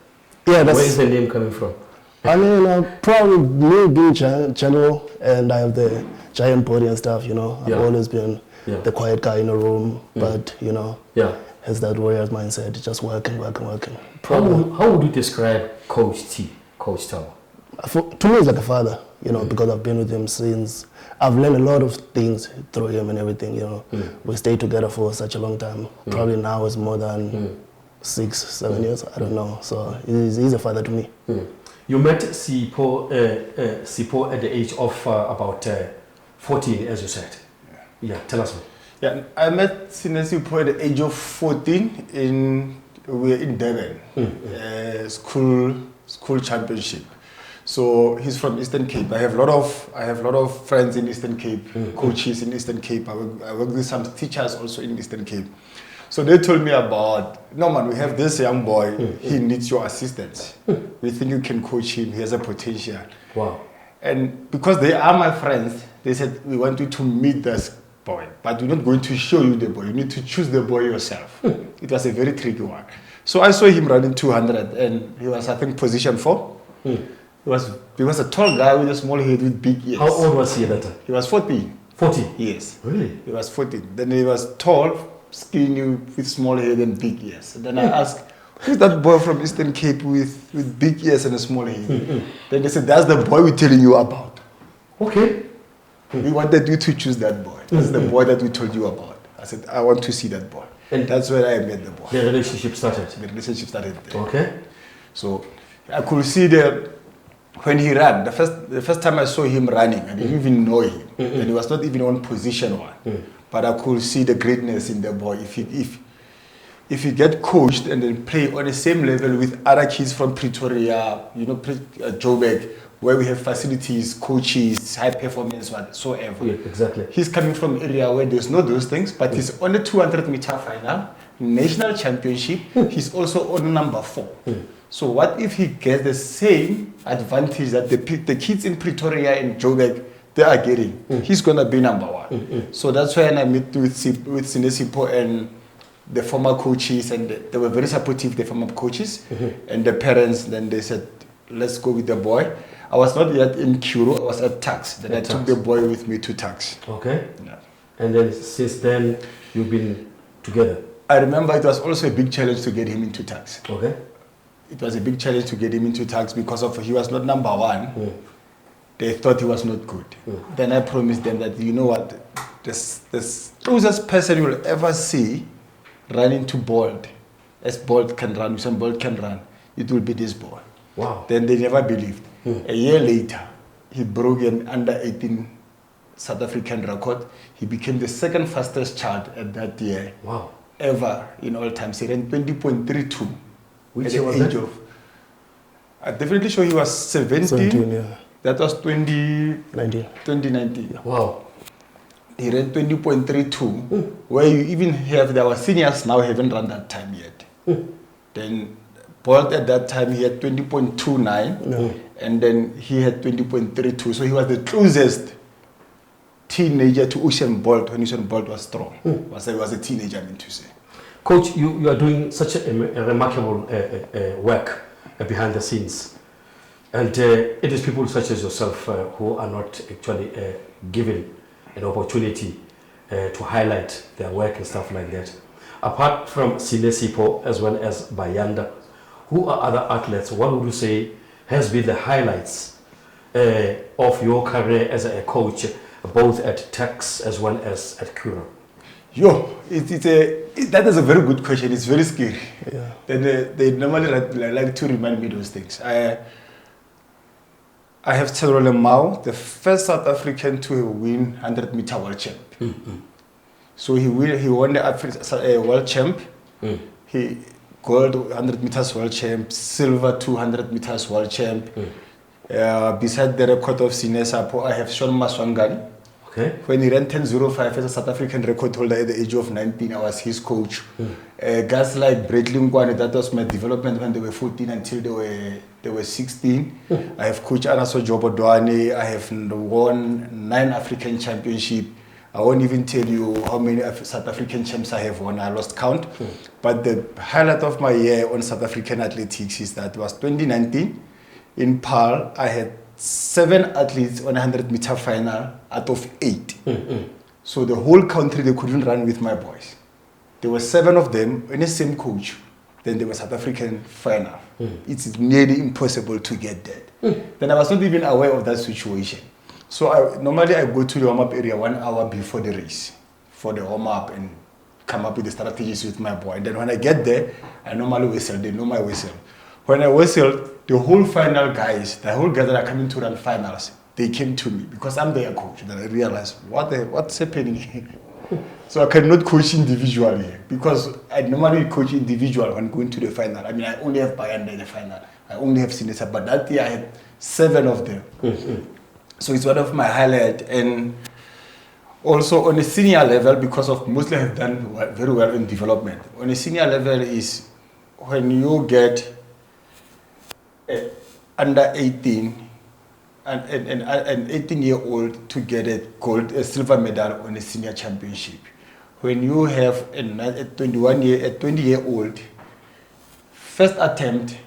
Yeah, that's... Where is the name coming from? I mean, probably me being general, and I have the giant body and stuff, you know. I've always been the quiet guy in the room, but, you know, has that warrior's mindset, just working. How would you describe Coach T, Coach Thabo? To me, it's like a father, you know, because I've been with him since. I've learned a lot of things through him and everything, you know. We stayed together for such a long time. Probably now it's more than 6, 7 years. I don't know. So he's a father to me. You met Sipo at the age of about 14, as you said. Yeah, tell us more. Yeah, I met Sinesipho at the age of 14 we're in Durban, school championship. So he's from Eastern Cape. I have a lot of friends in Eastern Cape, coaches in Eastern Cape. I work with some teachers also in Eastern Cape. So they told me about, no man, we have this young boy, he needs your assistance. We think you can coach him, he has a potential. Wow. And because they are my friends, they said, we want you to meet this boy, but we're not going to show you the boy. You need to choose the boy yourself. It was a very tricky one. So I saw him running 200 and he was, I think, position 4. He was a tall guy with a small head with big ears. How old was he at that time? He was 14. 14? Yes. Really? He was 14. Then he was tall, skinny, with small head and big ears. And then I asked, who's that boy from Eastern Cape with big ears and a small head? Then they said, that's the boy we're telling you about. Okay. We wanted you to choose that boy. That's the boy that we told you about. I said, I want to see that boy. And that's where I met the boy. The relationship started? The relationship started there. Okay. So I could see when he ran, the first time I saw him running, I didn't even know him. And he was not even on position 1. But I could see the greatness in the boy. If he get coached and then play on the same level with other kids from Pretoria, Joburg, where we have facilities, coaches, high performance, whatsoever. Yeah, exactly. He's coming from an area where there's no those things, but he's on the 200-meter final, national championship. He's also on number 4. So what if he gets the same advantage that the kids in Pretoria and Joburg, they are getting? He's going to be number 1. So that's when I met with Sinesipho and the former coaches, and they were very supportive, the former coaches, and the parents. Then they said, let's go with the boy. I was not yet in CURRO, I was at tax. Then I took the boy with me to tax. Okay. Yeah. And then since then, you've been together? I remember it was also a big challenge to get him into tax. Okay. It was a big challenge to get him into tax because he was not number 1. They thought he was not good. Then I promised them that, you know what, the closest person you will ever see running to Bolt, as Bolt can run, Usain Bolt can run, it will be this boy. Wow. Then they never believed. A year later, he broke an under-18 South African record. He became the second fastest child at that year. Wow. Ever in all times. He ran 20.32. Which year was that? I'm definitely sure he was 17. Yeah. That was 2019. Wow. He ran 20.32, where you even have, our seniors now haven't run that time yet. Then Bolt at that time, he had 20.29, and then he had 20.32. So he was the closest teenager to Usain Bolt when Usain Bolt was strong. Was a teenager, I mean to say. Coach, you are doing such a remarkable work behind the scenes. And it is people such as yourself who are not actually given an opportunity to highlight their work and stuff like that. Apart from Sinesipho as well as Bayanda, who are other athletes? What would you say has been the highlights of your career as a coach, both at Tax as well as at CURRO? That is a very good question. It's very scary. Yeah. They normally like to remind me those things. I have Cedrole Mao, the first South African to win 100-meter world champ. So he won the world champ. He gold 100 meters world champ, silver 200 meters world champ. Beside the record of Sinesipho, I have Sean Maswangan. Okay. When he ran 10.05 as a South African record holder at the age of 19, I was his coach. Guys like Bradley Ngwane, that was my development when they were 14 until they were 16. I have coached Anaso Jobodwane. I have won 9 African championships. I won't even tell you how many South African champs I have won. I lost count. But the highlight of my year on South African athletics is that it was 2019. In Paarl, I had 7 athletes on a 100-meter final out of 8. So the whole country, they couldn't run with my boys. There were 7 of them in the same coach. Then there was South African final. It's nearly impossible to get that. Then I was not even aware of that situation. So normally I go to the warm-up area 1 hour before the race for the warm-up and come up with the strategies with my boy. And then when I get there, I normally whistle. They know my whistle. When I whistle, the whole final guys, the whole guys that are coming to run finals, they came to me because I'm their coach. Then I realized what's happening here. So I cannot coach individually because I normally coach individual when going to the final. I mean, I only have Bayanda in the final. I only have Sinesipho, but that year I had 7 of them. So it's one of my highlights. And also on a senior level, because of mostly have done very well in development. On a senior level is when you get under 18 and an 18-year-old to get a silver medal on a senior championship. When you have a 20-year-old first attempt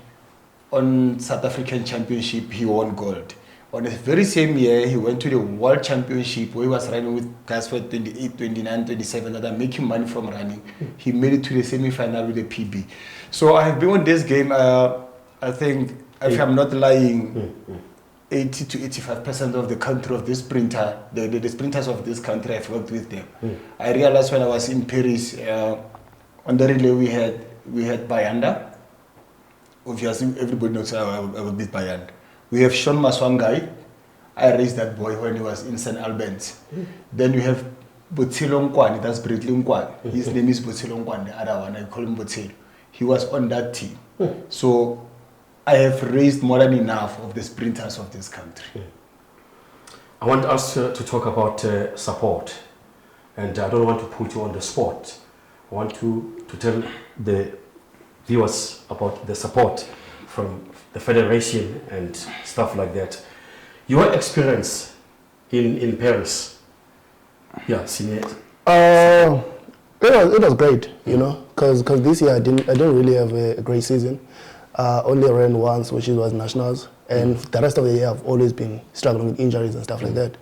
on South African championship, he won gold. On the very same year, he went to the World Championship where he was running with guys for 28, 29, 27 that are making money from running. He made it to the semi-final with a PB. So I have been on this game, I think, if I'm not lying, 80 to 85% of the country of this sprinter, the sprinters of this country, I've worked with them. I realized when I was in Paris, on the relay we had Bayanda. Obviously, everybody knows I will beat Bayanda. We have Sean Maswangai. I raised that boy when he was in St. Albans. Then we have Botsilo Nkwani, that's Bradley Nkwani. His name is Botsilo Nkwani, the other one, I call him Botsilo. He was on that team. So I have raised more than enough of the sprinters of this country. I want us to talk about support. And I don't want to put you on the spot. I want to tell the viewers about the support from the federation and stuff like that. Your experience in Paris, senior. It was great, you know, because this year I didn't really have a great season. Only ran once, which was nationals, and the rest of the year I've always been struggling with injuries and stuff like that.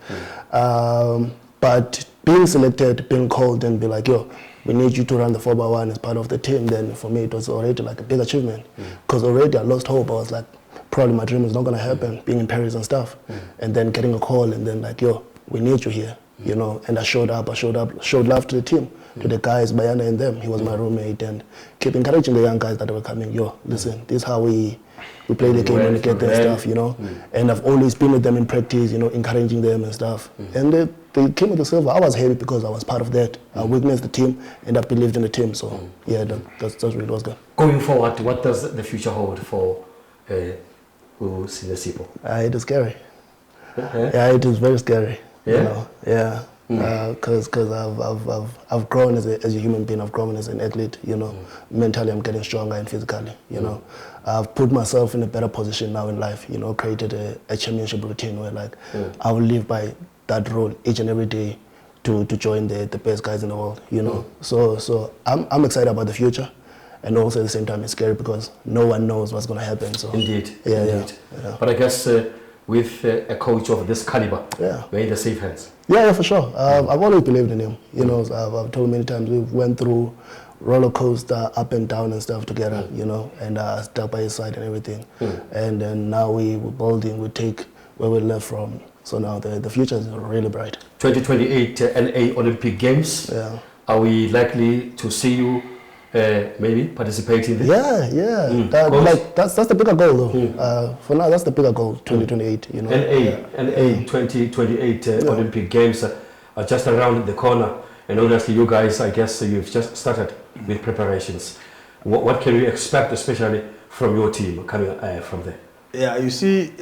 But being selected, being called, and be like, yo, we need you to run the 4x1 as part of the team, then for me it was already like a big achievement. Because already I lost hope. I was like, probably my dream is not going to happen, being in Paris and stuff. And then getting a call and then like, yo, we need you here, you know. And I showed love to the team, to the guys, Bayanda and them. He was my roommate, and keep encouraging the young guys that were coming, yo, listen, this is how we play the game and get their stuff, you know. And I've always been with them in practice, you know, encouraging them and stuff. And they came with the silver. I was happy because I was part of that. I witnessed the team and I believed in the team. So yeah, that's really was good. Going forward, what does the future hold for Sinesipho? It is scary. Yeah, it is very scary. Yeah? You know? Yeah. Because I've grown as a human being. I've grown as an athlete. You know, mentally I'm getting stronger and physically. You know, I've put myself in a better position now in life. You know, created a championship routine where like I will live by that role each and every day to join the best guys in the world. You know, so I'm excited about the future. And also at the same time it's scary because no one knows what's going to happen. So Indeed. Yeah. But I guess with a coach of this caliber, we're in the safe hands. Yeah, for sure. I've always believed in him. You know, I've told him many times we went through roller coaster up and down and stuff together. You know, and I stuck by his side and everything. And then now we're building. We take where we left from. So now the future is really bright. 2028 LA Olympic Games. Yeah. Are we likely to see you maybe participating in this? Yeah. That's the bigger goal though. For now, that's the bigger goal, 2028, you know. LA 2028 Olympic Games are just around the corner. And obviously you guys, I guess you've just started with preparations. What can we expect, especially from your team coming from there? Yeah, you see,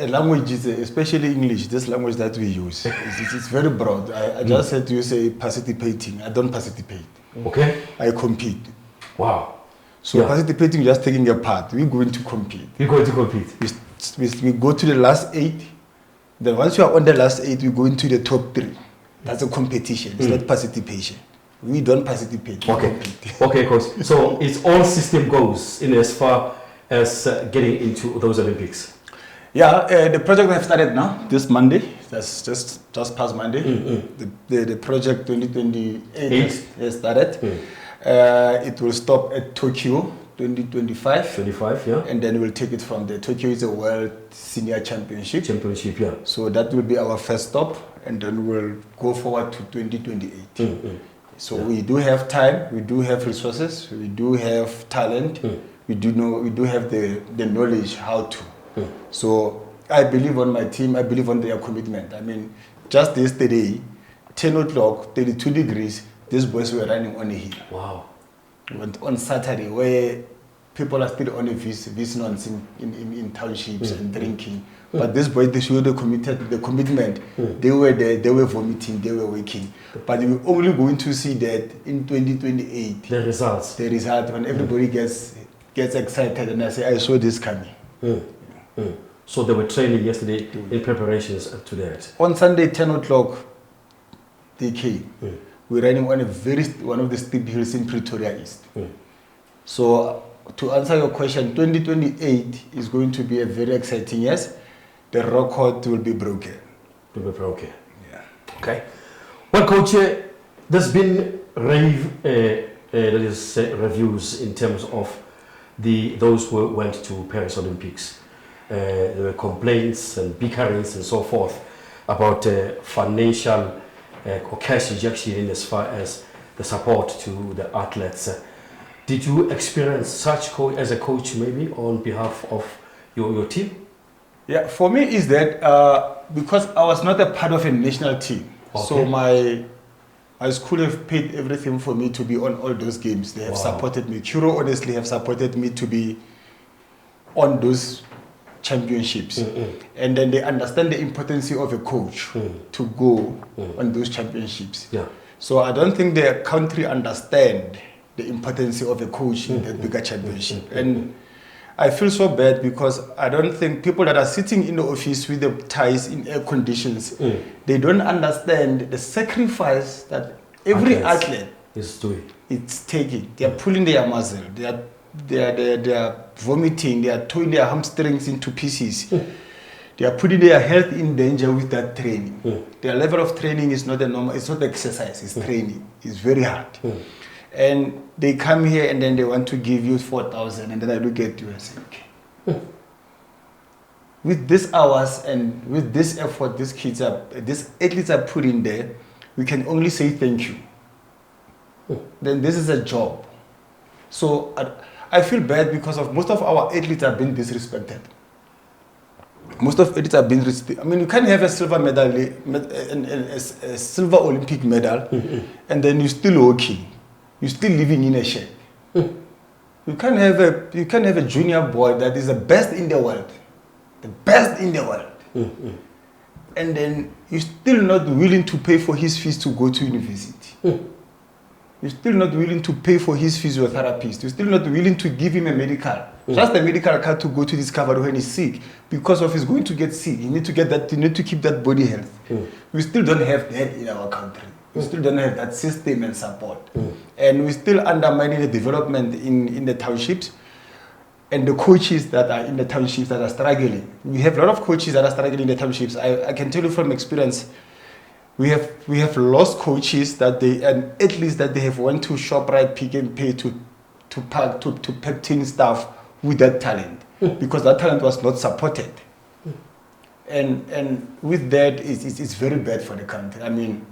languages, especially English, this language that we use, it's very broad. I just had to say participating. I don't participate. Okay. I compete. Wow. So participating, just taking a part. We're going to compete. We're going to compete. We go to the last 8. Then once you are on the last 8, we go into the top 3. That's a competition. It's not participation. We don't participate. Okay. Okay, coach. So it's all system goes in as far as getting into those Olympics. Yeah, the project I've started now, this Monday, that's just past Monday. The project 2028 has started. It will stop at Tokyo 2025. 25, yeah. And then we'll take it from there. Tokyo is a World Senior Championship. Yeah. So that will be our first stop, and then we'll go forward to 2028. So we do have time, we do have resources, we do have talent, we do have the knowledge how to. So I believe on my team, I believe on their commitment. I mean, just yesterday, 10 o'clock, 32 degrees, these boys were running on a hill. Wow. On Saturday, where people are still on a vicinance in townships and drinking. But these boys, they showed the commitment. They were there, they were vomiting, they were waking. But we're only going to see that in 2028. The results. The result, when everybody gets excited and I say, I saw this coming. So they were training yesterday in preparations to that. On Sunday, 10 o'clock, they came. We're running on one of the steep hills in Pretoria East. So to answer your question, 2028 is going to be a very exciting year. The record will be broken. Will be broken. Yeah. Okay. Well, Coach, there's been reviews in terms of those who went to Paris Olympics. There were complaints and bickerings and so forth about financial or cash injection in as far as the support to the athletes. Did you experience such as a coach maybe on behalf of your team? Yeah, for me is that because I was not a part of a national team, so my school have paid everything for me to be on all those games. They have supported me. CURRO honestly have supported me to be on those championships. And then they understand the importance of a coach to go on those championships. Yeah. So I don't think the country understand the importance of a coach in the bigger championship. And I feel so bad because I don't think people that are sitting in the office with the ties in air conditions, they don't understand the sacrifice that every athlete is doing. It's taking. They are pulling their muscle. They are vomiting. They are throwing their hamstrings into pieces. They are putting their health in danger with that training. Their level of training is not a normal. It's not exercise. It's training. It's very hard. And they come here and then they want to give you 4,000, and then I look at you and say, okay. With these hours and with this effort these athletes are putting there, we can only say thank you. Then this is a job. So I feel bad because of most of our athletes are being disrespected. Most of athletes are being disrespected. I mean, you can't have a silver medal, a silver Olympic medal, and then you're still working. You're still living in a shed. You can't have a junior boy that is the best in the world, and then you're still not willing to pay for his fees to go to university. You're still not willing to pay for his physiotherapist. You're still not willing to give him a medical, just a medical card to go to discover when he's sick, because of he's going to get sick. You need to get that. You need to keep that body health. We still don't have that in our country. We still don't have that system and support. And we're still undermining the development in the townships and the coaches that are in the townships that are struggling. We have a lot of coaches that are struggling in the townships. I can tell you from experience, we have lost coaches and athletes that they have went to ShopRite, Pick and Pay to pack tin stuff with that talent because that talent was not supported. And with that, it's very bad for the country. I mean,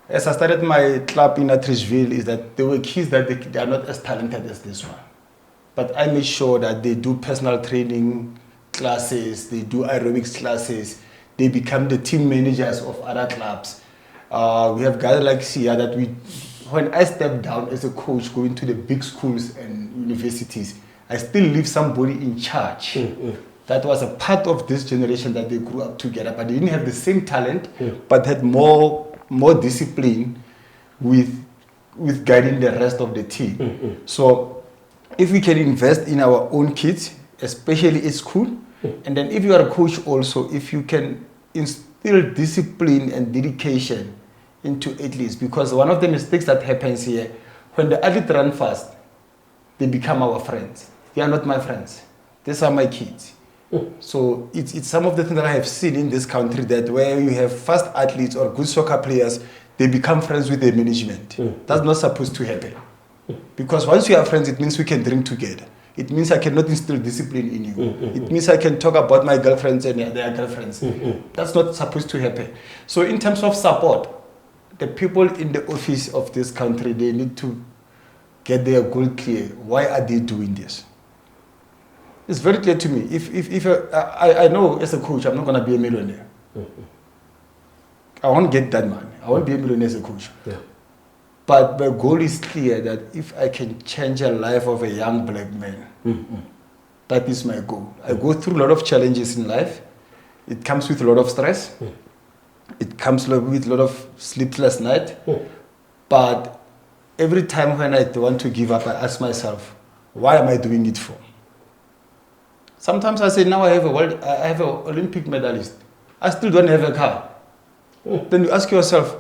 as I started my club in Atteridgeville, is that there were kids that they are not as talented as this one. But I made sure that they do personal training classes, they do aerobics classes, they become the team managers of other clubs. We have guys like Sia that when I step down as a coach going to the big schools and universities, I still leave somebody in charge. That was a part of this generation that they grew up together, but they didn't have the same talent, but had more discipline with guiding the rest of the team. So if we can invest in our own kids, especially at school, and then if you are a coach also, if you can instill discipline and dedication into athletes, because one of the mistakes that happens here, when the athletes run fast, they become our friends. They are not my friends. These are my kids. So it's some of the things that I have seen in this country, that where you have fast athletes or good soccer players, they become friends with the management. That's not supposed to happen. Because once you are friends, it means we can drink together. It means I cannot instill discipline in you. It means I can talk about my girlfriends and their girlfriends. That's not supposed to happen. So in terms of support, the people in the office of this country, they need to get their goal clear. Why are they doing this? It's very clear to me. If I know as a coach, I'm not going to be a millionaire. I won't get that money. I won't be a millionaire as a coach. Yeah. But the goal is clear that if I can change the life of a young black man, that is my goal. I go through a lot of challenges in life. It comes with a lot of stress. It comes with a lot of sleepless nights. But every time when I want to give up, I ask myself, why am I doing it for? Sometimes I say, now I have an Olympic medalist. I still don't have a car. Then you ask yourself,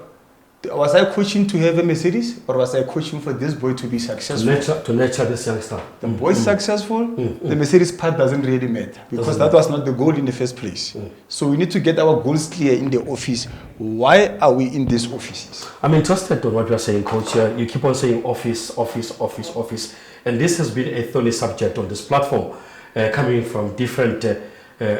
was I coaching to have a Mercedes, or was I coaching for this boy to be successful? To nurture this youngster. The boy is successful, the Mercedes part doesn't really matter, because that was not the goal in the first place. So we need to get our goals clear in the office. Why are we in these offices? I'm interested in what you are saying, Coach. You keep on saying office, office, office, office. And this has been a thorny subject on this platform, coming from different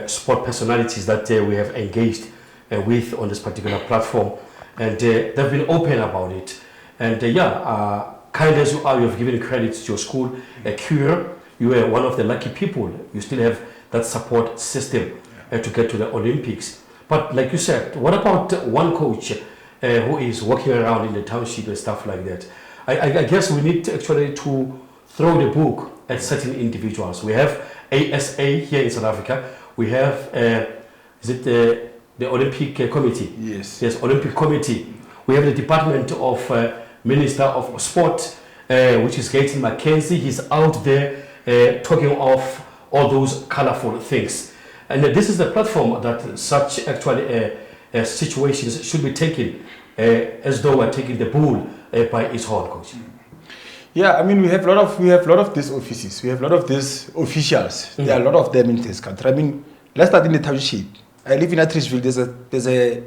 sport personalities that we have engaged with on this particular platform. And they've been open about it. And kind as you are, you have given credit to your school, CURRO. You were one of the lucky people. You still have that support system to get to the Olympics. But like you said, what about one coach who is walking around in the township and stuff like that? I guess we need to actually to throw the book at certain individuals. We have ASA here in South Africa. We have, the Olympic Committee? Yes. Yes, Olympic Committee. We have the Department of Minister of Sport, which is Gaten Mackenzie. He's out there talking of all those colorful things. And this is the platform that such actually situations should be taken as though we're taking the bull by its horn, Coach. Yeah, I mean, we have a lot of these offices. We have a lot of these officials. There are a lot of them in this country. I mean, let's start in the township. I live in Atteridgeville. There's a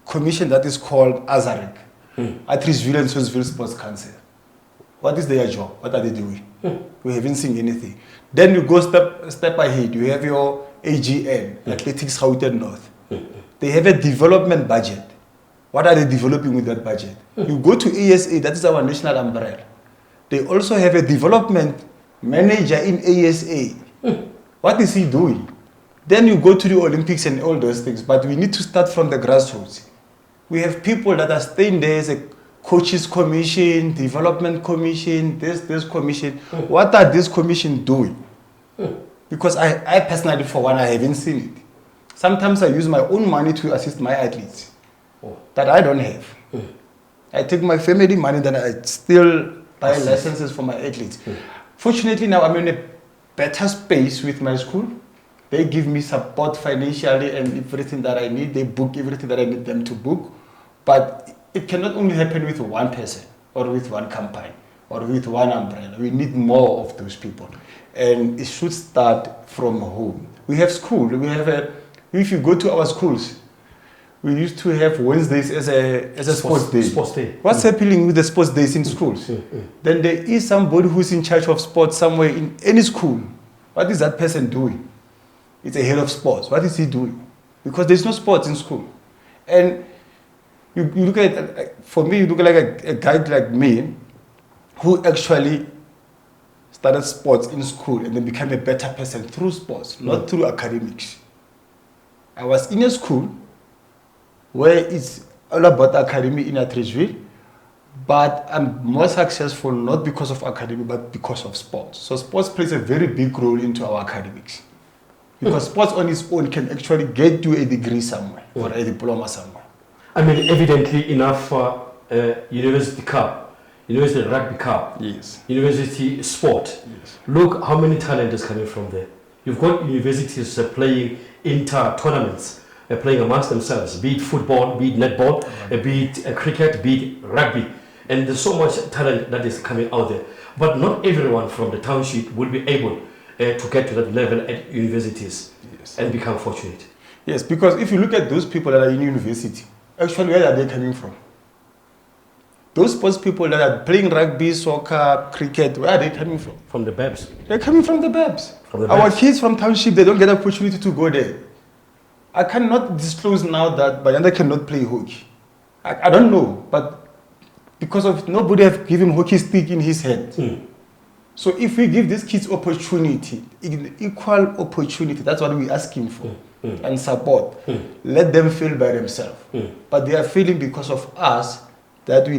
commission that is called AZAREC, Atteridgeville and Swansville Sports Council. What is their job? What are they doing? We haven't seen anything. Then you go step ahead. You have your AGN, Athletics Gauteng North. They have a development budget. What are they developing with that budget? You go to ASA, that is our national umbrella. They also have a development manager in ASA. What is he doing? Then you go to the Olympics and all those things, but we need to start from the grassroots. We have people that are staying there as a coaches commission, development commission, this commission. What are these commissions doing? Because I personally, for one, I haven't seen it. Sometimes I use my own money to assist my athletes that I don't have. I take my family money, then I still buy licenses for my athletes. Fortunately, now I'm in a better space with my school. They give me support financially and everything that I need. They book everything that I need them to book. But it cannot only happen with one person or with one company or with one umbrella. We need more of those people. And it should start from home. We have school. If you go to our schools, we used to have Wednesdays as a sports day. What's happening with the sports days in schools? Then there is somebody who's in charge of sports somewhere in any school. What is that person doing? It's a head of sports. What is he doing? Because there's no sports in school. And you look at, for me, you look like a guy like me who actually started sports in school and then became a better person through sports, not through academics. I was in a school where it's all about academy in Atteridgeville, but I'm more successful not because of academy, but because of sports. So sports plays a very big role into our academics. Because sports on its own can actually get you a degree somewhere or a diploma somewhere. I mean, evidently enough University Cup, University Rugby Cup, yes. University Sport. Yes. Look how many talent is coming from there. You've got universities playing inter-tournaments, playing amongst themselves, be it football, be it netball, be it cricket, be it rugby. And there's so much talent that is coming out there. But not everyone from the township will be able to get to that level at universities and become fortunate. Yes, because if you look at those people that are in university, actually where are they coming from? Those sports people that are playing rugby, soccer, cricket, where are they coming from? From the BABs. They're coming from the BABs. From the Our BABs. kids from township, they don't get an opportunity to go there. I cannot disclose now that Bayanda cannot play hockey. I don't know, but because of nobody have given him hockey stick in his head. So if we give these kids opportunity, equal opportunity, that's what we're asking for, and support. Let them feel by themselves. But they are feeling because of us that we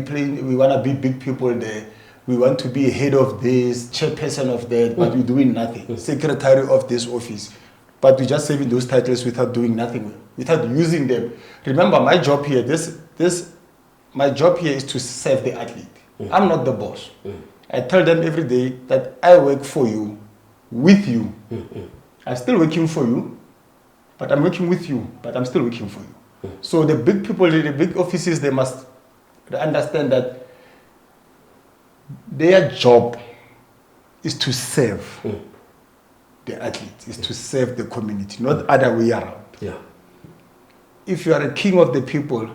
want to be big people there. We want to be head of this, chairperson of that, but we're doing nothing. Secretary of this office. But we're just saving those titles without doing nothing, without using them. Remember, my job here, my job here is to serve the athlete. I'm not the boss. I tell them every day that I work for you, with you. I'm still working for you, but I'm working with you, but I'm still working for you. So the big people, the big offices, they must understand that their job is to serve the athlete, is to serve the community, not other way around. If you are a king of the people,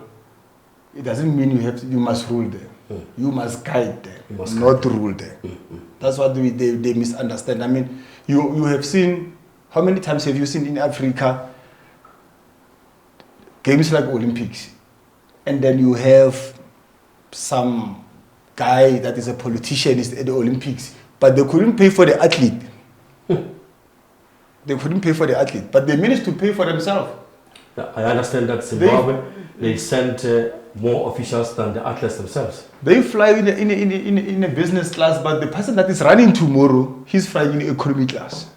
it doesn't mean you must rule them. You must guide them, not rule them. That's what they misunderstand. I mean, you have seen, how many times have you seen in Africa games like Olympics, and then you have some guy that is a politician is at the Olympics, but they couldn't pay for the athlete. They couldn't pay for the athlete, but they managed to pay for themselves. I understand that Zimbabwe, they sent more officials than the athletes themselves. They fly in a business class, but the person that is running tomorrow, he's flying in economy class.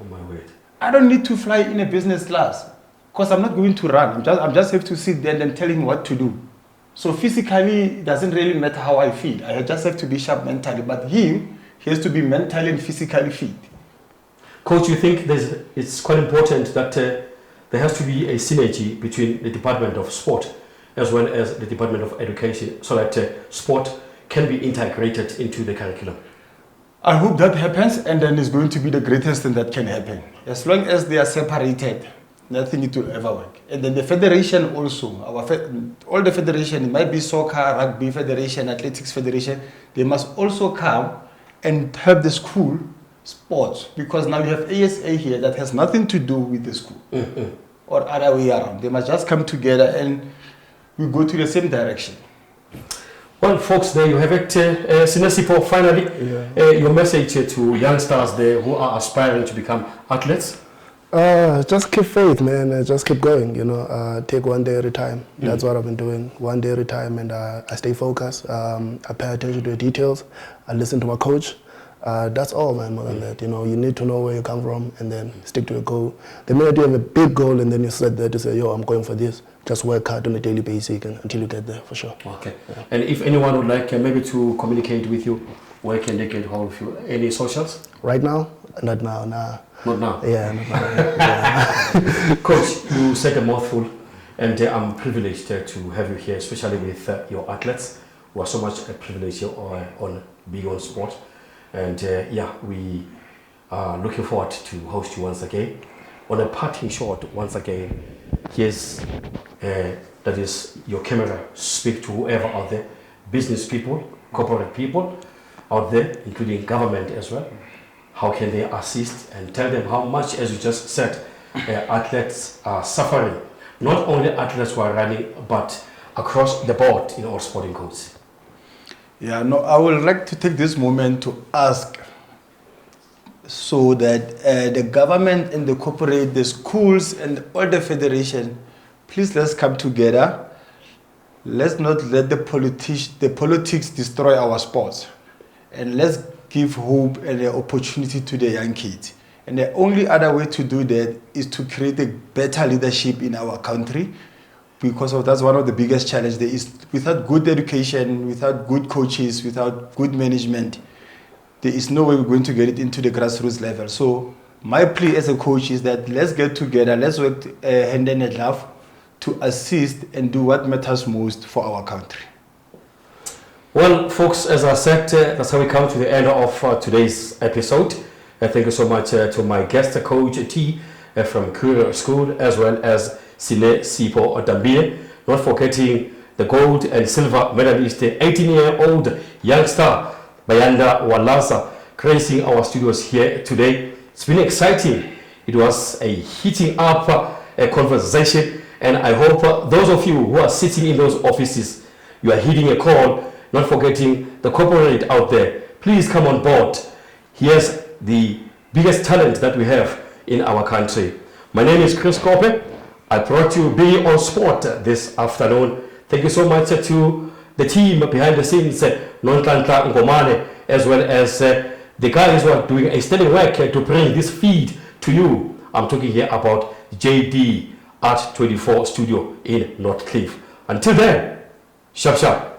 Oh my word. I don't need to fly in a business class because I'm not going to run. I'm just have to sit there and tell him what to do. So physically, it doesn't really matter how I feel. I just have to be sharp mentally, but he has to be mentally and physically fit. Coach, you think it's quite important that there has to be a synergy between the Department of Sport as well as the Department of Education so that sport can be integrated into the curriculum? I hope that happens, and then it's going to be the greatest thing that can happen. As long as they are separated, nothing it will ever work. And then the federation also, all the federation, it might be soccer, rugby federation, athletics federation, they must also come and help the school sports, because now you have ASA here that has nothing to do with the school or other way around. They must just come together and we go to the same direction. Well, folks, there you have it. Sinesipho, finally, your message to youngsters there who are aspiring to become athletes? Just keep faith, man. Just keep going, you know. Take one day at a time. That's what I've been doing, one day at a time, and I stay focused. I pay attention to the details. I listen to my coach. That's all, man, more than that. You know, you need to know where you come from and then stick to your goal. The minute you have a big goal and then you set there to say, yo, I'm going for this, just work hard on a daily basis until you get there, for sure. Okay. Yeah. And if anyone would like maybe to communicate with you, where can they get hold of you? Any socials? Right now? Not now, nah. Not now? Yeah, not now. Yeah. Coach, you said a mouthful, and I'm privileged to have you here, especially with your athletes, who are so much privileged on Beyond Sport. And yeah, we are looking forward to host you once again. On a parting shot, once again, here's, that is your camera, speak to whoever out there, business people, corporate people out there, including government as well. How can they assist, and tell them how much, as you just said, athletes are suffering. Not only athletes who are running, but across the board in all sporting codes. Yeah, no, I would like to take this moment to ask so that the government and the corporate, the schools and all the federation, please let's come together. Let's not let the politics destroy our sports. And let's give hope and the opportunity to the young kids. And the only other way to do that is to create a better leadership in our country, because that's one of the biggest challenges there is. Without good education, without good coaches, without good management, there is no way we're going to get it into the grassroots level. So my plea as a coach is that let's get together, let's work hand in glove to assist and do what matters most for our country. Well, folks, as I said, that's how we come to the end of today's episode. Thank you so much to my guest, Coach T from CURRO School, as well as Sinesipho Dambile. Not forgetting the gold and silver medalist, the 18-year-old youngster, Bayanda Walaza, gracing our studios here today. It's been exciting. It was a heating up conversation, And I hope those of you who are sitting in those offices, you are heeding a call, not forgetting the corporate out there. Please come on board. Here's the biggest talent that we have in our country. My name is Chris Kope. I brought you BIGGIE on Sport this afternoon. Thank you so much to the team behind the scenes, Nontlanhla Ngomane, as well as the guys who are doing a steady work to bring this feed to you. I'm talking here about JD Art 24 Studio in North Cliff. Until then, sharp sharp.